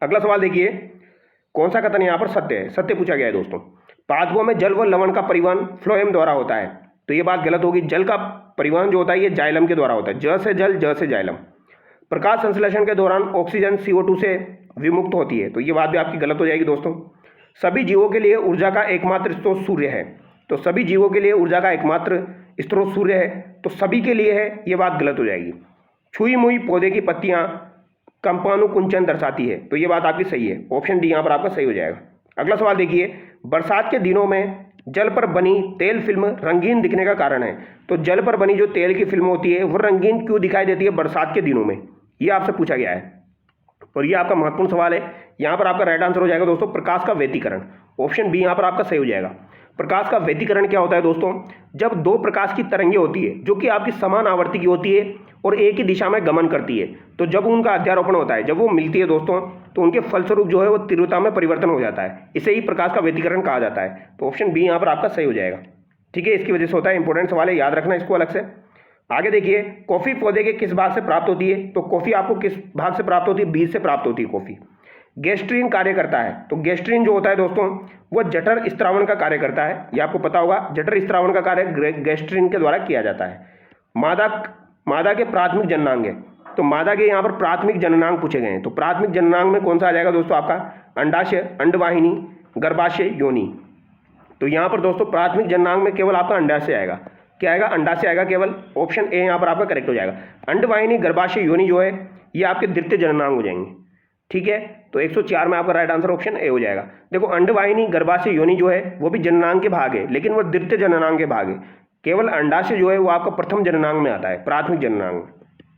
अगला सवाल देखिए, कौन सा कथन यहाँ पर सत्य है? सत्य पूछा गया है दोस्तों। पादपों में जल व लवण का परिवहन फ्लोएम द्वारा होता है, तो ये बात गलत होगी। जल का परिवहन जो होता है ये जाइलम के द्वारा होता है, ज से जल, ज से जाइलम। प्रकाश संश्लेषण के दौरान ऑक्सीजन CO2 से विमुक्त होती है, तो ये बात भी आपकी गलत हो जाएगी दोस्तों। सभी जीवों के लिए ऊर्जा का एकमात्र स्रोत सूर्य है, तो सभी जीवों के लिए ऊर्जा का एकमात्र स्रोत सूर्य है, तो सभी के लिए है, ये बात गलत हो जाएगी। छुई मुई पौधे की पत्तियां कंपानुकुंचन दर्शाती है, तो ये बात आपकी सही है, ऑप्शन डी यहाँ पर आपका सही हो जाएगा। अगला सवाल देखिए, बरसात के दिनों में जल पर बनी तेल फिल्म रंगीन दिखने का कारण है, तो जल पर बनी जो तेल की फिल्म होती है वो रंगीन क्यों दिखाई देती है बरसात के दिनों में? ये आपसे पूछा गया है और ये आपका महत्वपूर्ण सवाल है। यहाँ पर आपका राइट आंसर हो जाएगा दोस्तों प्रकाश का व्यतिकरण, ऑप्शन बी यहाँ पर आपका सही हो जाएगा। प्रकाश का व्यतिकरण क्या होता है दोस्तों? जब दो प्रकाश की तरंगें होती है जो कि आपकी समान आवर्ती की होती है और एक ही दिशा में गमन करती है, तो जब उनका अध्यारोपण होता है, जब वो मिलती है दोस्तों, तो उनके फलस्वरूप जो है वो तीव्रता में परिवर्तन हो जाता है, इसे ही प्रकाश का व्यतिकरण कहा जाता है। तो ऑप्शन बी यहाँ पर आपका सही हो जाएगा। ठीक है, इसकी वजह से होता है, इंपॉर्टेंट सवाल है, याद रखना इसको अलग से। आगे देखिए, कॉफी पौधे के किस भाग से प्राप्त होती है? तो कॉफी आपको किस भाग से प्राप्त होती है? बीज से प्राप्त होती है कॉफी। गैस्ट्रीन कार्य करता है। तो गैस्ट्रीन जो होता है दोस्तों वो जठर स्त्रावण का कार्य करता है, ये आपको पता होगा। जठर स्त्रावण का कार्य गैस्ट्रीन के द्वारा किया जाता है। मादा के प्राथमिक जननांग है, तो मादा के यहाँ पर प्राथमिक जननांग पूछे गए हैं। तो प्राथमिक जननांग में कौन सा आ जाएगा दोस्तों आपका? अंडाशय, अंडवाहिनी, गर्भाशय, योनि। तो यहाँ पर दोस्तों प्राथमिक जननांग में केवल आपका अंडाशय आएगा। क्या आएगा? अंडाशय आएगा केवल। ऑप्शन ए यहाँ पर आपका करेक्ट हो जाएगा। अंडवाहिनी, गर्भाशय, योनि जो है ये आपके द्वितीय जननांग हो जाएंगे। ठीक है, तो 104 में आपका राइट आंसर ऑप्शन ए हो जाएगा। देखो अंडवाहिनी, गर्भाशय, योनि जो है वो भी जननांग के भाग है, लेकिन वो द्वितीय जननांग के भाग है। केवल अंडाशय जो है वो आपका प्रथम जननांग में आता है, प्राथमिक जननांग में।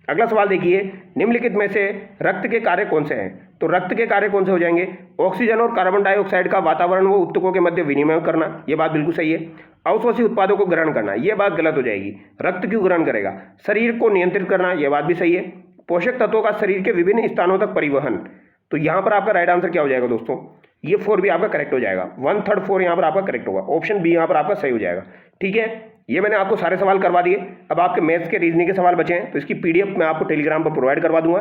अगला सवाल देखिए, निम्नलिखित में से रक्त के कार्य कौन से हैं? तो रक्त के कार्य कौन से हो जाएंगे? ऑक्सीजन और कार्बन डाइऑक्साइड का वातावरण व ऊतकों के मध्य विनिमय करना, यह बात बिल्कुल सही है। अवशोषी उत्पादों को ग्रहण करना, यह बात गलत हो जाएगी। रक्त क्यों ग्रहण करेगा? शरीर को नियंत्रित करना, यह बात भी सही है। पोषक तत्वों का शरीर के विभिन्न स्थानों तक परिवहन, तो यहाँ पर आपका राइट आंसर क्या हो जाएगा दोस्तों? ये 4 भी आपका करेक्ट हो जाएगा। 1/3 4 यहाँ पर आपका करेक्ट होगा। ऑप्शन बी यहाँ पर आपका सही हो जाएगा। ठीक है, ये मैंने आपको सारे सवाल करवा दिए। अब आपके मैथ्स के रीजनिंग के सवाल बचे हैं, तो इसकी पीडीएफ मैं आपको टेलीग्राम पर प्रोवाइड करवा दूंगा,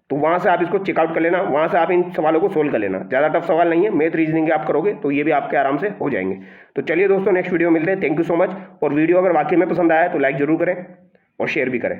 तो वहाँ से आप इसको चेकआउट कर लेना, वहाँ से आप इन सवालों को सोल्व कर लेना। ज़्यादा टफ सवाल नहीं है, मैथ रीजनिंग के आप करोगे तो ये भी आपके आराम से हो जाएंगे। तो चलिए दोस्तों, नेक्स्ट वीडियो मिलते हैं। Thank you so much. और वीडियो अगर वाकई में पसंद आया तो लाइक जरूर करें और शेयर भी करें।